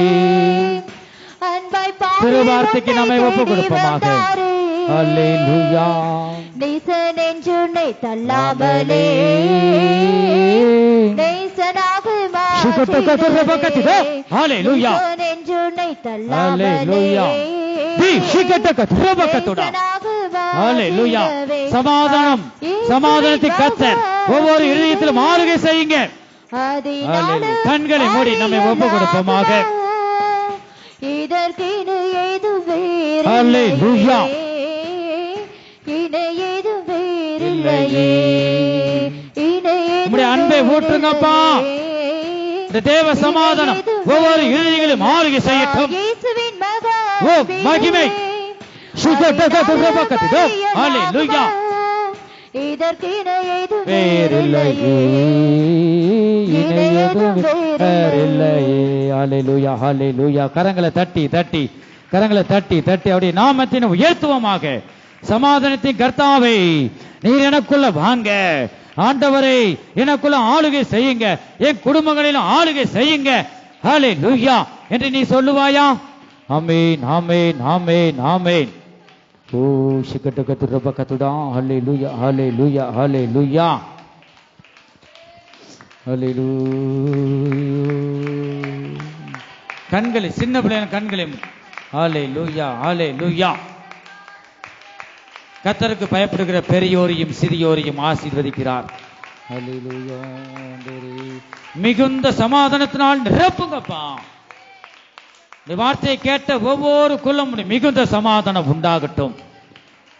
அன்பாய் திருவார்த்தைக்கு நம்மை ஒப்பு கொடுப்போமாக. அல்லேலூயா. நேசன் என்றுன்னை தள்ளாமலே நேசனாக சுகத்தகதரபகதிதோ. அல்லேலூயா. நேசன் என்றுன்னை தள்ளாமலே அல்லேலூயா. தி சுகத்தகதரபகதுடா. அல்லேலூயா. சமாதானம், சமாதானத்தை கர்த்தர் ஒவ்வொரு இதயத்திலும் ஆளுகை செய்யுங்க. அல்லேலூயா. கண்களை மூடி நம்மை ஒப்பு கொடுப்போமாக. இதற்கு ஏதும் வேறு அல்லேலூயா. ஏதும் வேறில்லையே. உம்முடைய அன்பை ஊற்றுங்கப்பா. இந்த தேவ சமாதானம் ஒவ்வொரு இதயங்களிலும் ஆளுகை செய்யட்டும். இயேசுவின் மகா ஓ மகிமை. சுகத்தகதரபகதிதோ. அல்லேலூயா. இதற்கு ஏதும் வேறில்லையே, இணையதும் வேறில்லையே. அல்லேலூயா, அல்லேலூயா. கரங்களை தட்டி தட்டி, கரங்களை தட்டி தட்டி அவருடைய நாமத்தின் உயர்த்துவமாக. சமாதானத்தின் கர்த்தாவே, நீர் எனக்குள்ள வாங்க. ஆண்டவரே, எனக்குள்ள ஆளுகை செய்யுங்க, என் குடும்பங்களிலும் ஆளுகை செய்யுங்க. அல்லேலூயா என்று நீ சொல்லுவாயா? ஆமென், ஆமென், ஆமென், ஆமென். ஓ சிக்கட்டகத்துரபகத்துடா. ஹல்லேலூயா, ஹல்லேலூயா, ஹல்லேலூயா, ஹல்லேலூயா. கண்களை, சின்ன பிள்ளையான கண்களை. ஹல்லேலூயா, ஹல்லேலூயா. கர்த்தருக்கு பயப்படுகிற பெரியோரையும் சிறியோரையும் ஆசீர்வதிக்கிறார். ஹல்லேலூயா. மிகுந்த சமாதானத்தினால் நிரப்புங்கப்பா. இந்த வார்த்தையை கேட்ட ஒவ்வொரு குலம் மிகுந்த சமாதானம் உண்டாகட்டும்.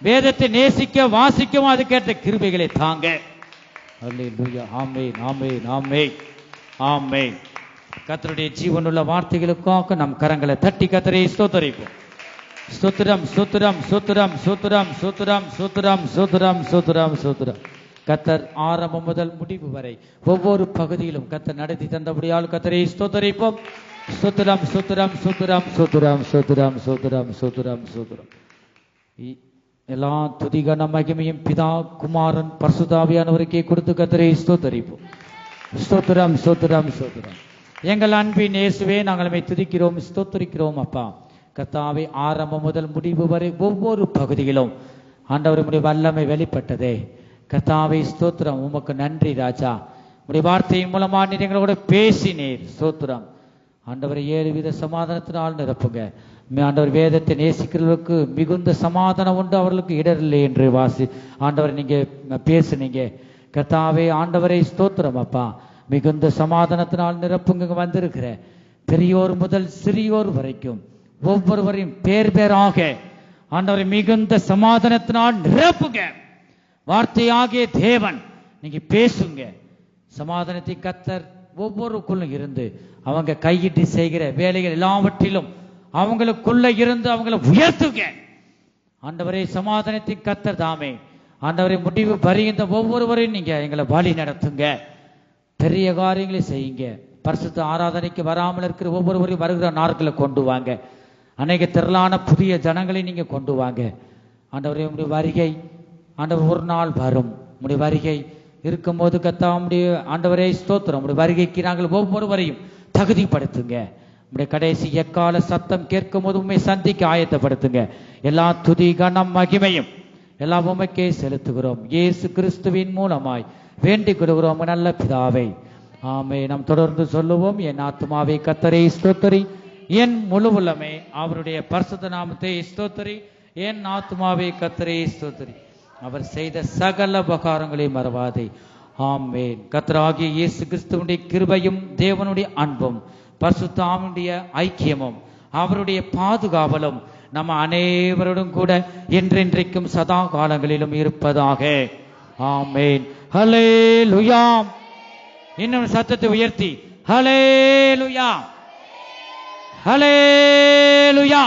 வேதத்தை நேசிக்க வாசிக்கவும் அது கேட்ட கிருபைகளை தாங்க. அல்லேலூயா. ஆமென், ஆமென், ஆமென், ஆமென். கர்த்தருடைய ஜீவனுள்ள வார்த்தைகளுக்காக நம் கரங்களை தட்டி கர்த்தரை ஸ்தோத்திரிப்போம். ஸ்தோத்திரம், ஸ்தோத்திரம், ஸ்தோத்திரம், ஸ்தோத்திரம், ஸ்தோத்திரம், ஸ்தோத்திரம், ஸ்தோத்திரம், ஸ்தோத்திரம், ஸ்தோத்திரம். கர்த்தர் ஆரம்பம் முதல் முடிவு வரை ஒவ்வொரு பகுதியிலும் கர்த்தர் நடத்தி தந்தபடியால் கர்த்தரை ஸ்தோத்திரிப்போம். ஸ்தோத்திரம், ஸ்தோத்திரம், ஸ்தோத்திரம், ஸ்தோத்திரம், ஸ்தோத்திரம், ஸ்தோத்திரம், ஸ்தோத்திரம், ஸ்தோத்திரம். எல்லா துதிகன மகிமையும் பிதா, குமாரன், பரிசுத்தாவியானவருக்கே கொடுத்து கர்த்தரை ஸ்தோத்திரிப்போம். ஸ்தோத்திரம், ஸ்தோத்திரம், ஸ்தோத்திரம். எங்கள் அன்பின் இயேசுவே, நாங்கள் உம்மை துதிக்கிறோம், ஸ்தோத்திரிக்கிறோம் அப்பா. கர்த்தாவே, ஆரம்பம் முதல் முடிவு வரை ஒவ்வொரு பகுதியிலும் ஆண்டவருடைய வல்லமை வெளிப்பட்டதே. கர்த்தாவே ஸ்தோத்திரம், உமக்கு நன்றி ராஜா. உடைய வார்த்தையின் மூலமா நீர் எங்களோட பேசினீர். ஸ்தோத்திரம் ஆண்டவரை. 7 வித சமாதானத்தினால் நிரப்புங்க. ஆண்டவர், வேதத்தை நேசிக்கிறவர்களுக்கு மிகுந்த சமாதானம் உண்டு, அவர்களுக்கு இடரில்லை என்று ஆண்டவர் நீங்க பேசுனீங்க. கர்த்தாவே ஆண்டவரை ஸ்தோத்திரம் அப்பா. மிகுந்த சமாதானத்தினால் நிரப்புங்க. வந்திருக்கிற பெரியோர் முதல் சிறியோர் வரைக்கும் ஒவ்வொருவரையும் பேர் பேராக ஆண்டவரை மிகுந்த சமாதானத்தினால் நிரப்புங்க. வார்த்தையாகிய தேவன் நீங்க பேசுங்க. சமாதானத்தை கர்த்தர் ஒவ்வொருக்குள்ளும் இருந்து அவங்க கையிட்டு செய்கிற வேலைகள் எல்லாவற்றிலும் அவங்களுக்குள்ள இருந்து அவங்களை உயர்த்துங்க. ஆண்டவரே, சமாதானத்தின் கர்த்தர் தாமே ஆண்டவரை முடிவு வருகின்ற ஒவ்வொருவரையும் நீங்க எங்களை வழி நடத்துங்க. பெரிய காரியங்களை செய்யுங்க. பரிசுத்த ஆராதனைக்கு வராமல் இருக்கிற ஒவ்வொருவரையும் வருகிற நாட்களை கொண்டு வாங்க. அநேக திரளான புதிய ஜனங்களை நீங்க கொண்டு வாங்க. ஆண்டவரே, உங்களுடைய வருகை ஆண்டவர் ஒரு நாள் வரும். உங்களுடைய வருகை இருக்கும்போது கர்த்தாவுடைய ஆண்டவரே ஸ்தோத்திரம். உங்களுடைய வருகைக்கு நாங்கள் ஒவ்வொருவரையும் தகுதிப்படுத்துங்க. உங்களுடைய கடைசி எக்கால சத்தம் கேட்கும் போது உண்மை சந்திக்க ஆயத்தப்படுத்துங்க. எல்லா துதி கனம் மகிமையும் எல்லா உமக்கே செலுத்துகிறோம். இயேசு கிறிஸ்துவின் மூலமாய் வேண்டிக் கொள்கிறோம் நல்ல பிதாவே, ஆமே. நாம் தொடர்ந்து சொல்லுவோம். என் ஆத்துமாவே கர்த்தரை ஸ்தோத்திரி, என் முழு உள்ளமே அவருடைய பரிசுத்த நாமத்தை ஸ்தோத்திரி. என் ஆத்துமாவே கர்த்தரை ஸ்தோத்திரி, அவர் செய்த சகல உபகாரங்களை மறவாதே. ஆமென். கர்த்தராகிய இயேசு கிறிஸ்துவினுடைய கிருபையும் தேவனுடைய அன்பும் பரிசுத்த ஆவியுடைய ஐக்கியமும் அவருடைய பாதுகாவலும் நம்ம அனைவரோடும் கூட என்றென்றைக்கும் சதா காலங்களிலும் இருப்பதாக. ஆமென். ஹல்லேலூயா. இன்னும் சத்தத்தை உயர்த்தி ஹல்லேலூயா, ஹல்லேலூயா.